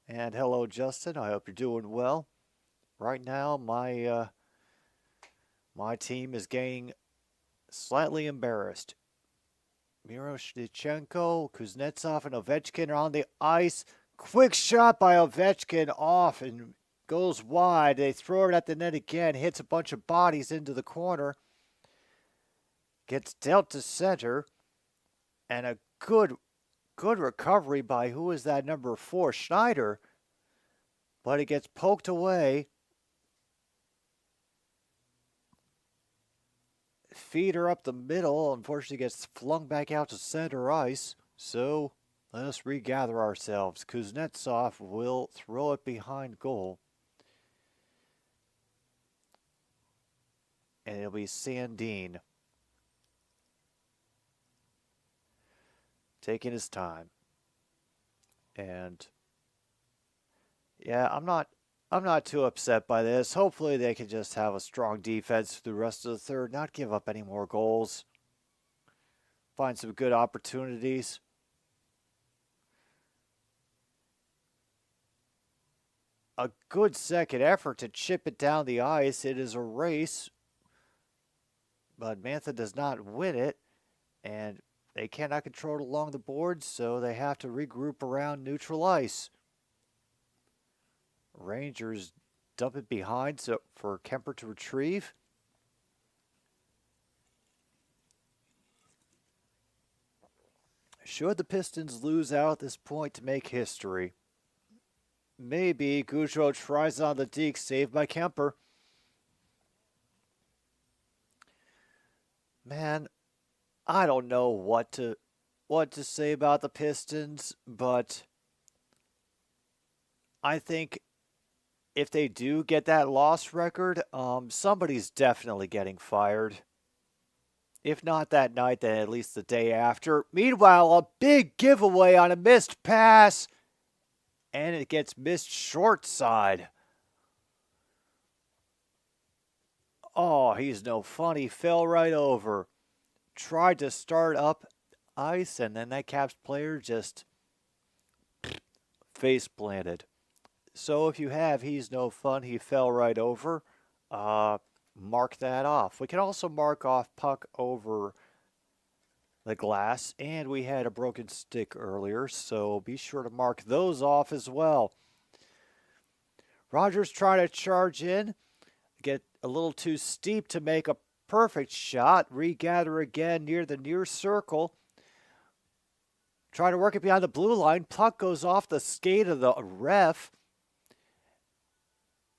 And hello, Justin. I hope you're doing well. Right now, my team is getting slightly embarrassed. Miroshnichenko, Kuznetsov, and Ovechkin are on the ice. Quick shot by Ovechkin off and goes wide. They throw it at the net again, hits a bunch of bodies into the corner, gets dealt to center, and a good recovery by who is that number 4, Schneider, but it gets poked away. Feeder up the middle, unfortunately gets flung back out to center ice, so let us regather ourselves. Kuznetsov will throw it behind goal. And it'll be Sandin taking his time. And yeah, I'm not too upset by this. Hopefully they can just have a strong defense for the rest of the third, not give up any more goals. Find some good opportunities. A good second effort to chip it down the ice. It is a race, but Mantha does not win it, and they cannot control it along the boards, so they have to regroup around neutral ice. Rangers dump it behind so for Kemper to retrieve. Should the Pistons lose out at this point to make history? Maybe. Gaudreau tries on the deke, saved by Kemper. Man, I don't know what to say about the Pistons, but I think if they do get that loss record, somebody's definitely getting fired. If not that night, then at least the day after. Meanwhile, a big giveaway on a missed pass, and it gets missed short side. Oh, he's no fun. He fell right over. Tried to start up ice, and then that Caps player just face planted. So if you have he's no fun, he fell right over, mark that off. We can also mark off puck over the glass, and we had a broken stick earlier, so be sure to mark those off as well. Rogers trying to charge in, get a little too steep to make a perfect shot, regather again near the near circle. Try to work it behind the blue line. Puck goes off the skate of the ref.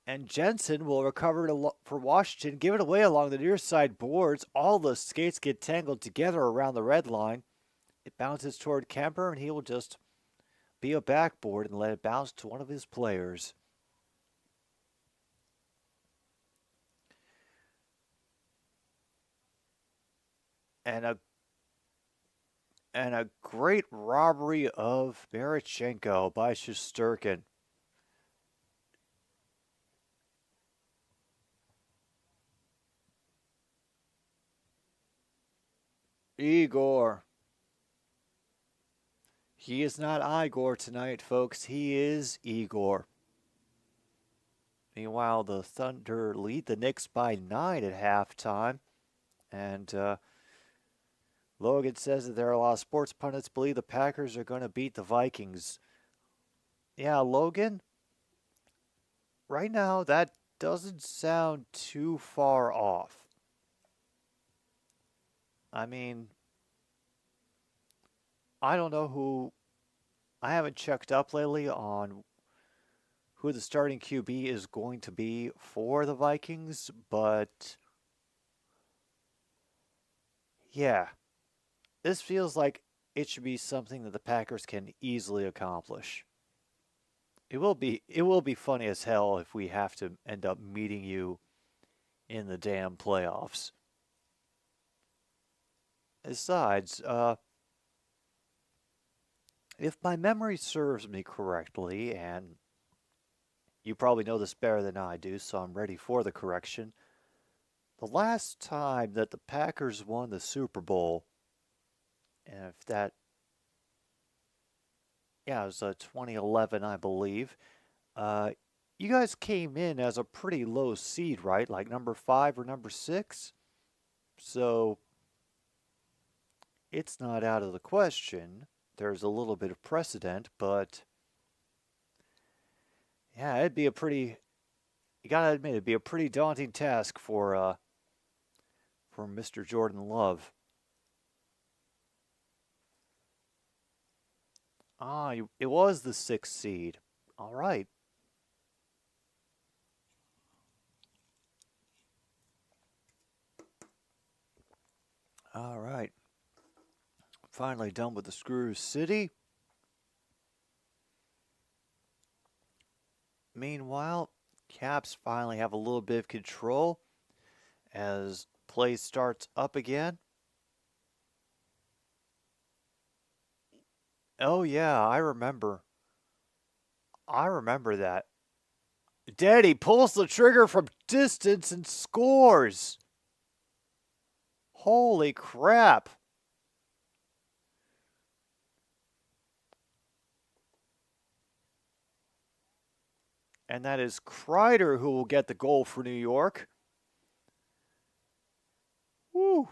And Jensen will recover it for Washington, give it away along the near side boards. All the skates get tangled together around the red line. It bounces toward Kemper, and he will just be a backboard and let it bounce to one of his players. And a great robbery of Marichenko by Shesterkin. Igor. He is not Igor tonight, folks. He is Igor. Meanwhile, the Thunder lead the Knicks by 9 at halftime. And Logan says that there are a lot of sports pundits believe the Packers are going to beat the Vikings. Yeah, Logan, right now that doesn't sound too far off. I mean, I don't know who, I haven't checked up lately on who the starting QB is going to be for the Vikings, but yeah, this feels like it should be something that the Packers can easily accomplish. It will be funny as hell if we have to end up meeting you in the damn playoffs. Besides, if my memory serves me correctly, and you probably know this better than I do, so I'm ready for the correction. The last time that the Packers won the Super Bowl, and if that, yeah, it was 2011, I believe. You guys came in as a pretty low seed, right? Like number 5 or number 6? So it's not out of the question. There's a little bit of precedent, but Yeah, it'd be a pretty. You gotta admit, it'd be a pretty daunting task for Mr. Jordan Love. It was the 6th seed. All right. All right. Finally done with the Screw City. Meanwhile, Caps finally have a little bit of control as play starts up again. Oh yeah, I remember. I remember that. Daddy pulls the trigger from distance and scores. Holy crap. And that is Kreider who will get the goal for New York. Woo.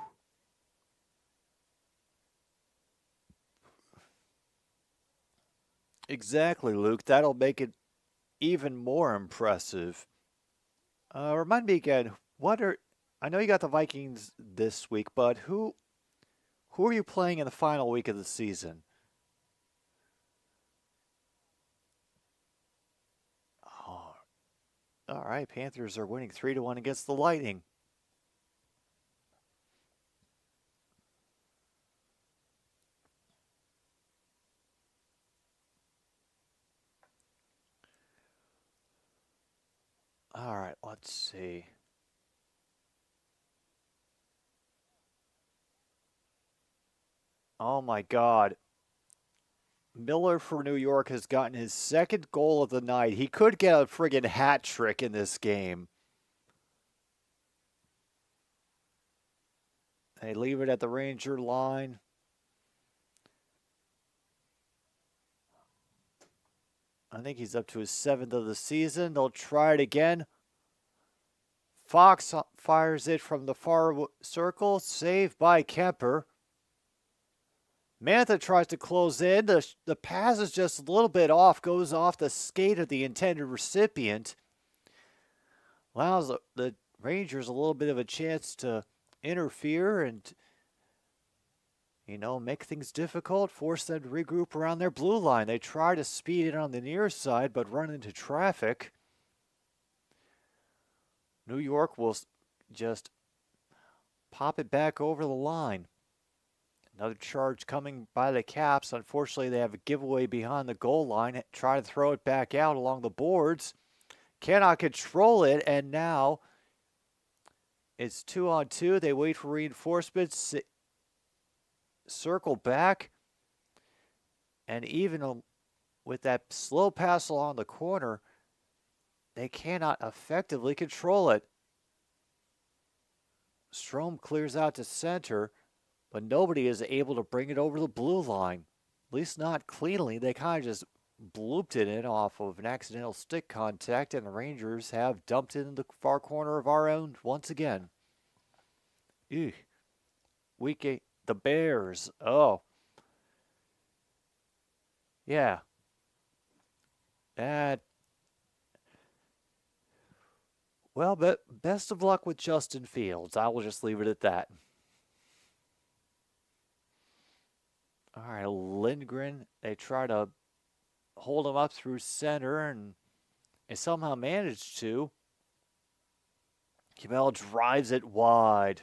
Exactly, Luke. That'll make it even more impressive. Remind me again, I know you got the Vikings this week, but who are you playing in the final week of the season? Oh, all right, Panthers are winning 3-1 against the Lightning. All right, let's see. Oh my God. Miller for New York has gotten his 2nd goal of the night. He could get a friggin' hat trick in this game. They leave it at the Ranger line. I think he's up to his 7th of the season. They'll try it again. Fox fires it from the far circle. Saved by Kemper. Mantha tries to close in. The pass is just a little bit off. Goes off the skate of the intended recipient. Allows the Rangers a little bit of a chance to interfere and, make things difficult. Force them to regroup around their blue line. They try to speed it on the near side, but run into traffic. New York will just pop it back over the line. Another charge coming by the Caps. Unfortunately, they have a giveaway behind the goal line. Try to throw it back out along the boards. Cannot control it, and now it's 2-on-2. They wait for reinforcements. Circle back. And even with that slow pass along the corner, they cannot effectively control it. Strome clears out to center, but nobody is able to bring it over the blue line. At least not cleanly. They kind of just blooped it in off of an accidental stick contact, and the Rangers have dumped it in the far corner of our own once again. Eugh. Week 8. The Bears. Oh. Yeah. Well, but best of luck with Justin Fields. I will just leave it at that. All right, Lindgren. They try to hold him up through center, and they somehow managed to. Kemell drives it wide.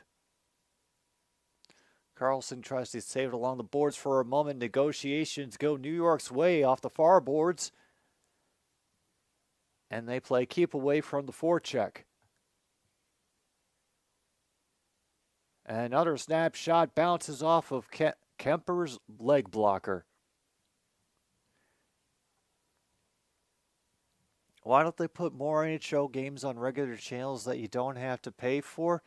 Carlson tries to save it along the boards for a moment. Negotiations go New York's way off the far boards. And they play keep away from the forecheck. Another snapshot bounces off of Kemper's leg blocker. Why don't they put more NHL games on regular channels that you don't have to pay for?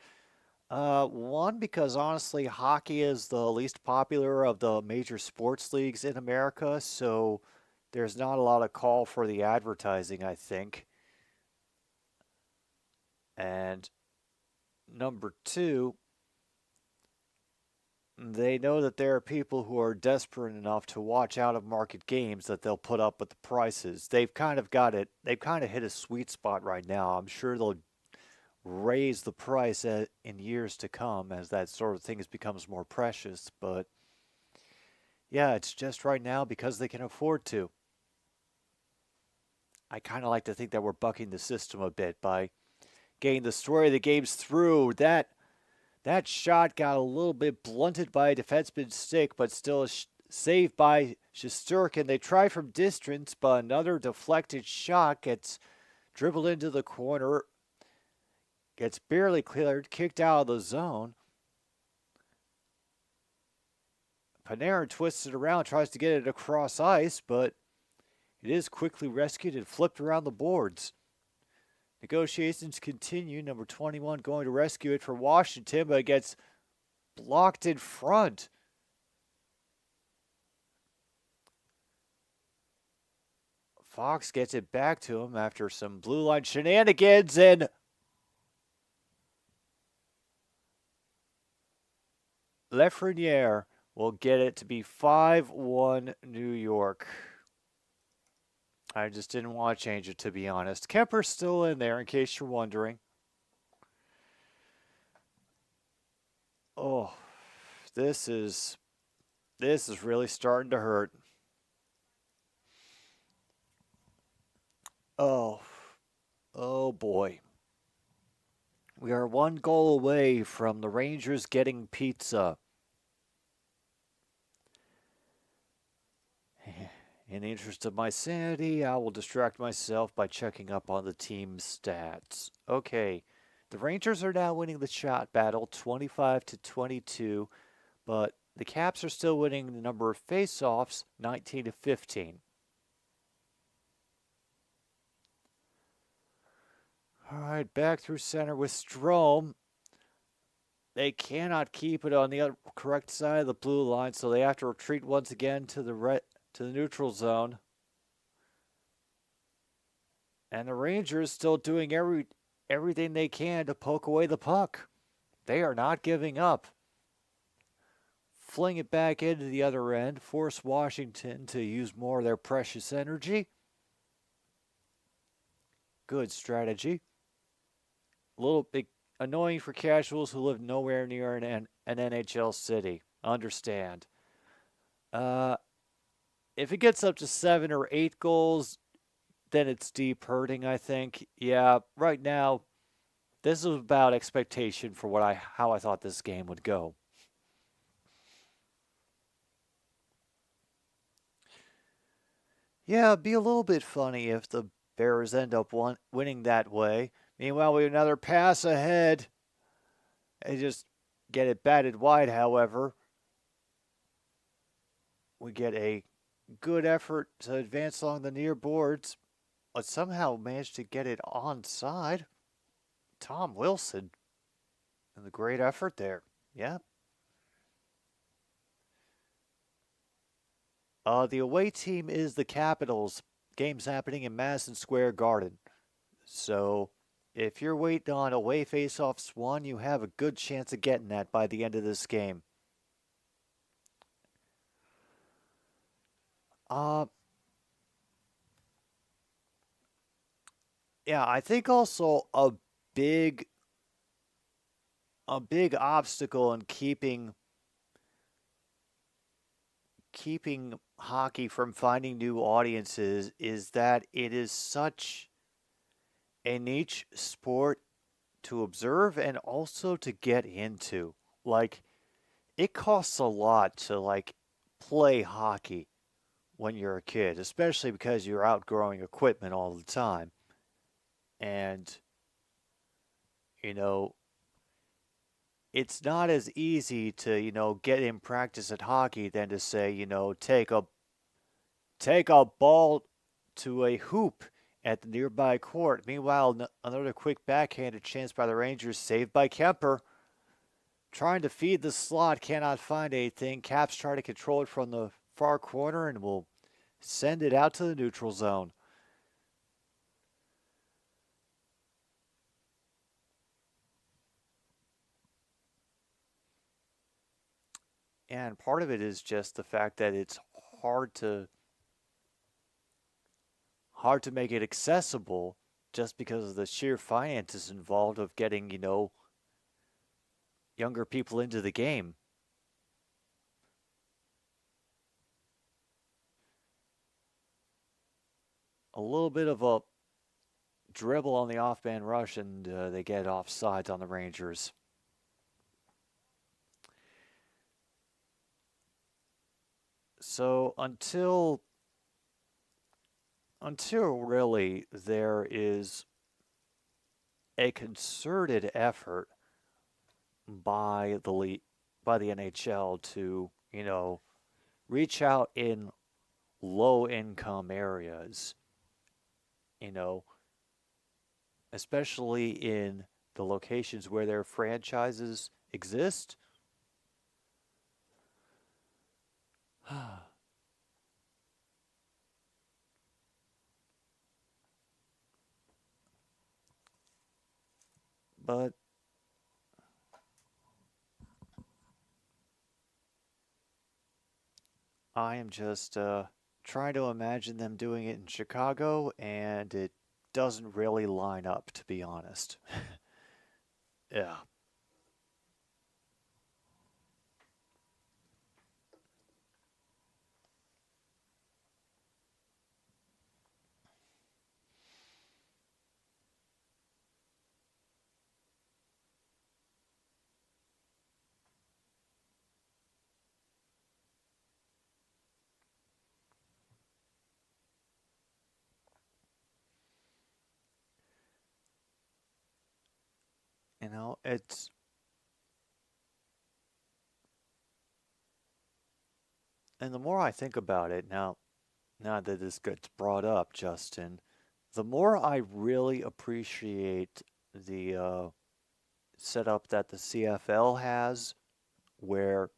One, because honestly, hockey is the least popular of the major sports leagues in America, so there's not a lot of call for the advertising, I think. And number two, They know that there are people who are desperate enough to watch out of market games that they'll put up with the prices. They've kind of got it. They've kind of hit a sweet spot right now. I'm sure they'll raise the price in years to come as that sort of thing becomes more precious. But yeah, it's just right now because they can afford to. I kind of like to think that we're bucking the system a bit by getting the story of the games through. That shot got a little bit blunted by a defenseman's stick, but still saved by Shesterkin. They try from distance, but another deflected shot gets dribbled into the corner, gets barely cleared, kicked out of the zone. Panarin twists it around, tries to get it across ice, but it is quickly rescued and flipped around the boards. Negotiations continue. Number 21 going to rescue it for Washington, but it gets blocked in front. Fox gets it back to him after some blue line shenanigans, and Lafreniere will get it to be 5-1 New York. I just didn't want to change it, to be honest. Kemper's still in there, in case you're wondering. Oh, this is really starting to hurt. Oh boy. We are one goal away from the Rangers getting pizza. In the interest of my sanity, I will distract myself by checking up on the team's stats. Okay, the Rangers are now winning the shot battle 25-22, but the Caps are still winning the number of face-offs 19-15. All right, back through center with Strome. They cannot keep it on the correct side of the blue line, so they have to retreat once again to the neutral zone. And the Rangers still doing everything they can to poke away the puck. They are not giving up. Fling it back into the other end, force Washington to use more of their precious energy. Good strategy. A little bit annoying for casuals who live nowhere near an NHL city. Understand. If it gets up to 7 or 8 goals, then it's deep hurting, I think. Yeah, right now, this is about expectation for how I thought this game would go. Yeah, it'd be a little bit funny if the Bears end up winning that way. Meanwhile, we have another pass ahead. They just get it batted wide, however. We get a good effort to advance along the near boards, but somehow managed to get it onside. Tom Wilson. And the great effort there. Yeah. The away team is the Capitals. Game's happening in Madison Square Garden. So if you're waiting on away faceoffs one, you have a good chance of getting that by the end of this game. Yeah, I think also a big obstacle in keeping hockey from finding new audiences is that it is such a niche sport to observe and also to get into. Like, it costs a lot to play hockey when you're a kid, especially because you're outgrowing equipment all the time. And, it's not as easy to, get in practice at hockey than to say, take a ball to a hoop at the nearby court. Meanwhile, another quick backhanded chance by the Rangers, saved by Kemper. Trying to feed the slot, cannot find anything. Caps try to control it from the far corner and will send it out to the neutral zone. And part of it is just the fact that it's hard to hard to make it accessible just because of the sheer finances involved of getting, younger people into the game. A little bit of a dribble on the off-man rush, and they get offsides on the Rangers. So until really there is a concerted effort by the NHL to, reach out in low income areas, you know, especially in the locations where their franchises exist. But I am just trying to imagine them doing it in Chicago, and it doesn't really line up, to be honest. Yeah. It's and the more I think about it now that this gets brought up, Justin, the more I really appreciate the setup that the CFL has, where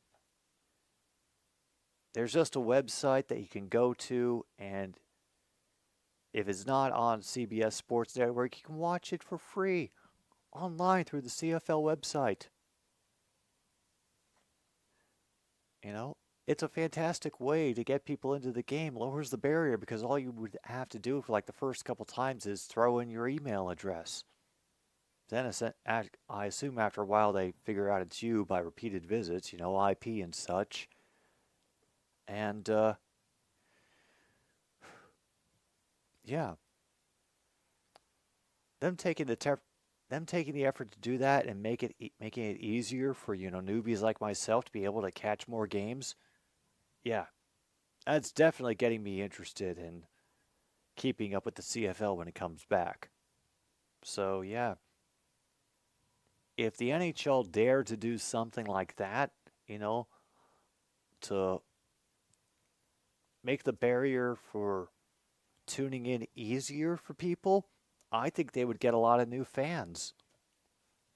there's just a website that you can go to, and if it's not on CBS Sports Network, you can watch it for free online through the CFL website. You know, it's a fantastic way to get people into the game, lowers the barrier because all you would have to do for like the first couple times is throw in your email address. Then I assume after a while they figure out it's you by repeated visits, IP and such. And yeah, them taking the effort to do that and making it easier for newbies like myself to be able to catch more games. Yeah, that's definitely getting me interested in keeping up with the CFL when it comes back. So yeah, if the NHL dared to do something like that, to make the barrier for tuning in easier for people, I think they would get a lot of new fans.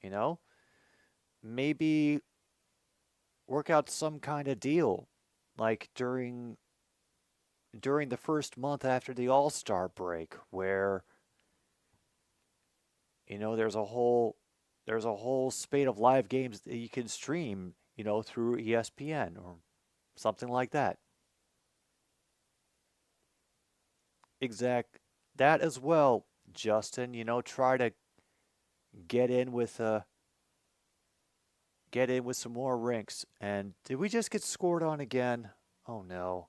You know, maybe work out some kind of deal, like during the first month after the All-Star break, where there's a whole spate of live games that you can stream, through ESPN or something like that. Exact that as well, Justin. Try to get in with some more rinks. And did we just get scored on again? Oh no.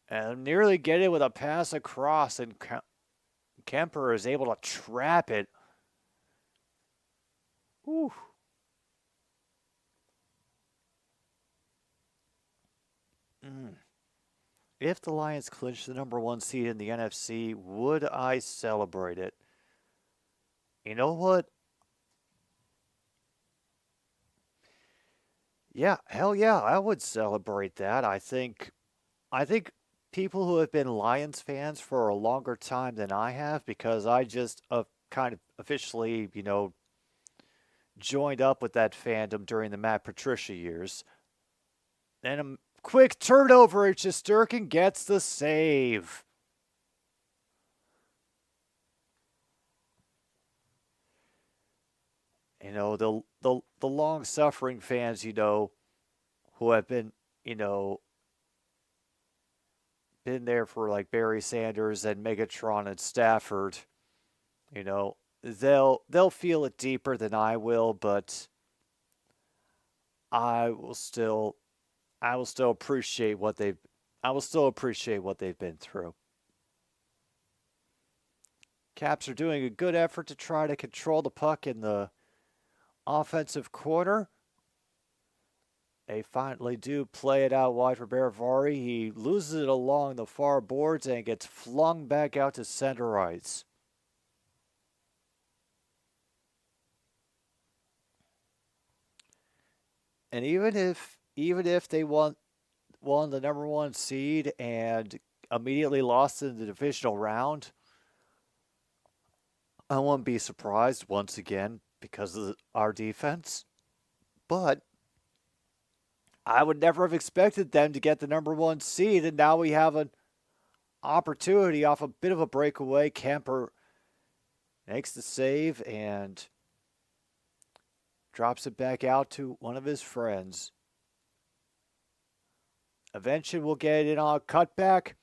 And nearly get it with a pass across, and Kemper is able to trap it. Whew. If the Lions clinch the number 1 seed in the NFC, would I celebrate it? You know what? Yeah, hell yeah, I would celebrate that. I think people who have been Lions fans for a longer time than I have, because I just kind of officially, joined up with that fandom during the Matt Patricia years. And a quick turnover, and Shesterkin gets the save. You know, the long-suffering fans, who have been there for like Barry Sanders and Megatron and Stafford, you know, they'll feel it deeper than I will, but I will still I will still appreciate what they've I will still appreciate what they've been through. Caps are doing a good effort to try to control the puck in the offensive corner. They finally do play it out wide for Rivalry. He loses it along the far boards and gets flung back out to center ice. And even if they won the number one seed and immediately lost in the divisional round, I wouldn't be surprised once again because of our defense. But I would never have expected them to get the number one seed, and now we have an opportunity off a bit of a breakaway. Kemper makes the save and drops it back out to one of his friends. Eventually we'll get it on a cutback.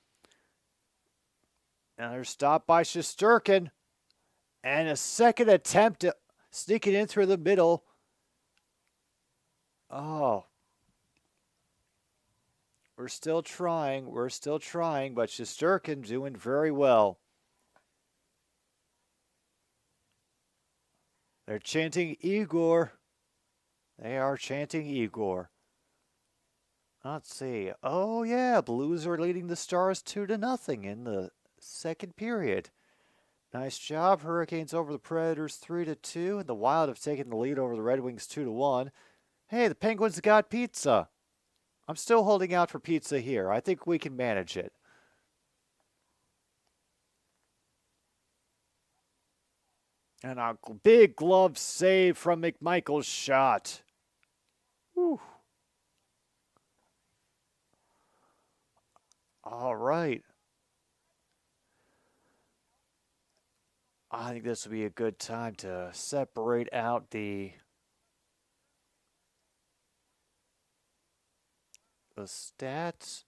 Another stop by Shesterkin. And a second attempt to sneak it in through the middle. Oh. We're still trying, but Shesterkin doing very well. They're chanting Igor. They are chanting Igor. Let's see. Oh, yeah. Blues are leading the Stars 2-0 in the second period. Nice job. Hurricanes over the Predators 3-2. And the Wild have taken the lead over the Red Wings 2-1. Hey, the Penguins got pizza. I'm still holding out for pizza here. I think we can manage it. And a big glove save from McMichael's shot. Whew. All right. I think this will be a good time to separate out the stats.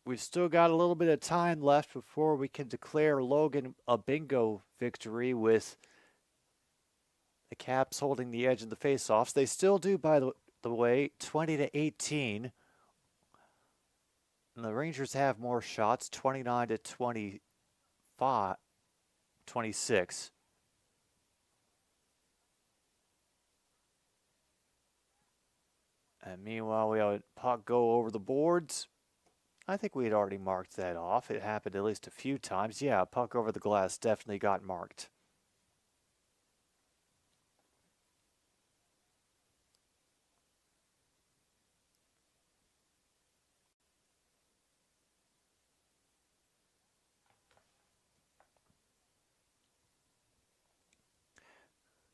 We've still got a little bit of time left before we can declare Logan a bingo victory with the Caps holding the edge in the faceoffs. They still do, by the way, 20-18. And the Rangers have more shots, 29-26. And meanwhile, we have a puck go over the boards. I think we had already marked that off. It happened at least a few times. Yeah, a puck over the glass definitely got marked.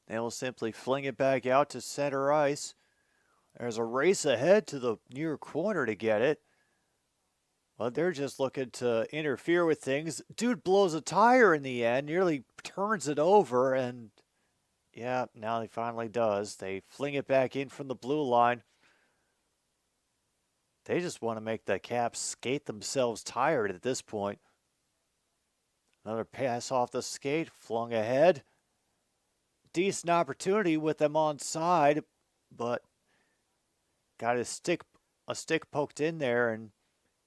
They will simply fling it back out to center ice. There's a race ahead to the near corner to get it. But they're just looking to interfere with things. Dude blows a tire in the end, nearly turns it over, and yeah, now he finally does. They fling it back in from the blue line. They just want to make the Caps skate themselves tired at this point. Another pass off the skate, flung ahead. Decent opportunity with them on side, but got a stick poked in there and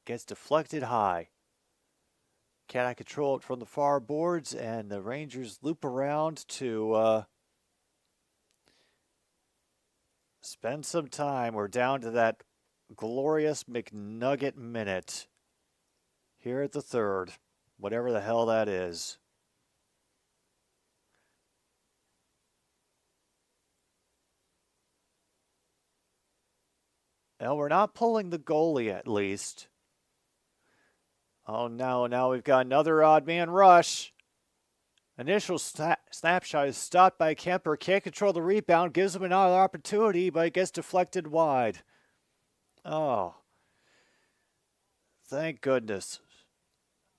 gets deflected high. Cannot control it from the far boards, and the Rangers loop around to spend some time. We're down to that glorious McNugget minute here at the third, whatever the hell that is. Well, we're not pulling the goalie at least. Oh no, now we've got another odd man rush. Initial snapshot is stopped by Kemper. Can't control the rebound. Gives him another opportunity, but it gets deflected wide. Oh. Thank goodness.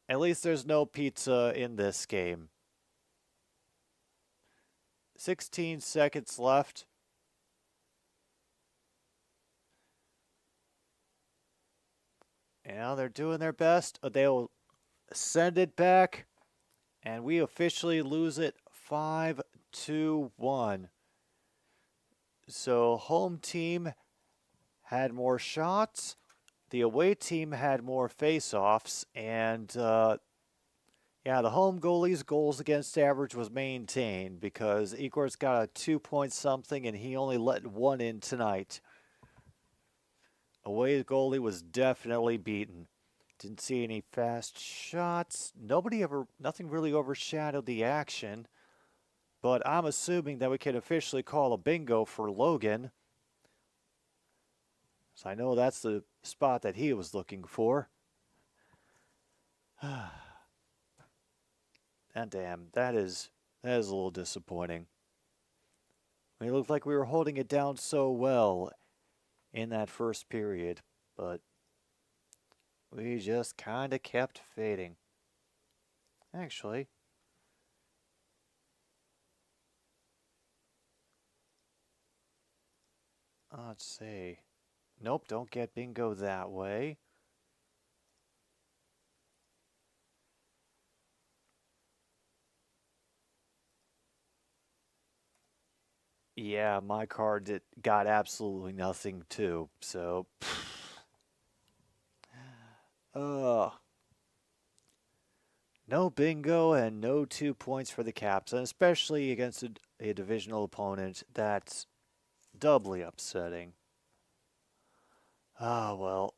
At least there's no pizza in this game. 16 seconds left. And they're doing their best. They'll send it back. And we officially lose it 5-1. So home team had more shots. The away team had more face-offs. And, the home goalie's goals against average was maintained because Igor's got a 2-point-something and he only let one in tonight. Away goalie was definitely beaten. Didn't see any fast shots. Nothing really overshadowed the action. But I'm assuming that we can officially call a bingo for Logan. So I know that's the spot that he was looking for. And damn, that is a little disappointing. It looked like we were holding it down so well in that first period, but we just kind of kept fading. Actually, let's see. Nope, don't get bingo that way. Yeah, my card got absolutely nothing too, so no bingo and no 2 points for the Caps, and especially against a divisional opponent. That's doubly upsetting. Well.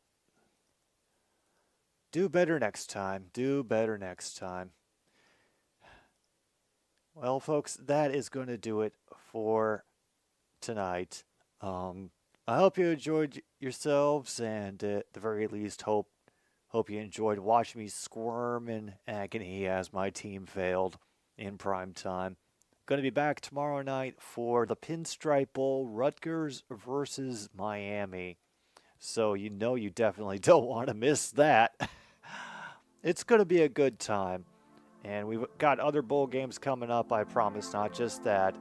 Do better next time. Do better next time. Well, folks, that is going to do it for tonight. I hope you enjoyed yourselves, and at the very least, hope you enjoyed watching me squirm in agony as my team failed in prime time. Going to be back tomorrow night for the Pinstripe Bowl, Rutgers versus Miami. So you definitely don't want to miss that. It's going to be a good time. And we've got other bowl games coming up, I promise, not just that.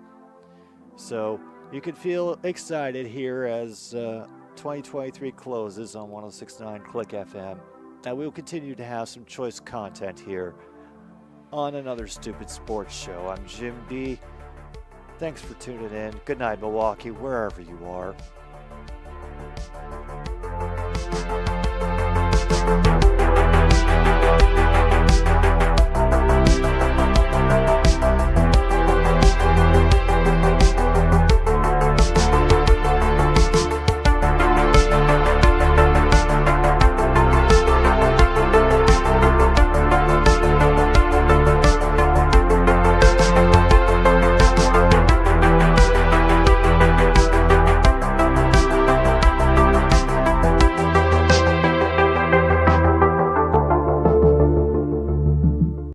So you can feel excited here as 2023 closes on 106.9 Click FM. And we'll continue to have some choice content here on another Stupid Sports Show. I'm Jim B. Thanks for tuning in. Good night, Milwaukee, wherever you are.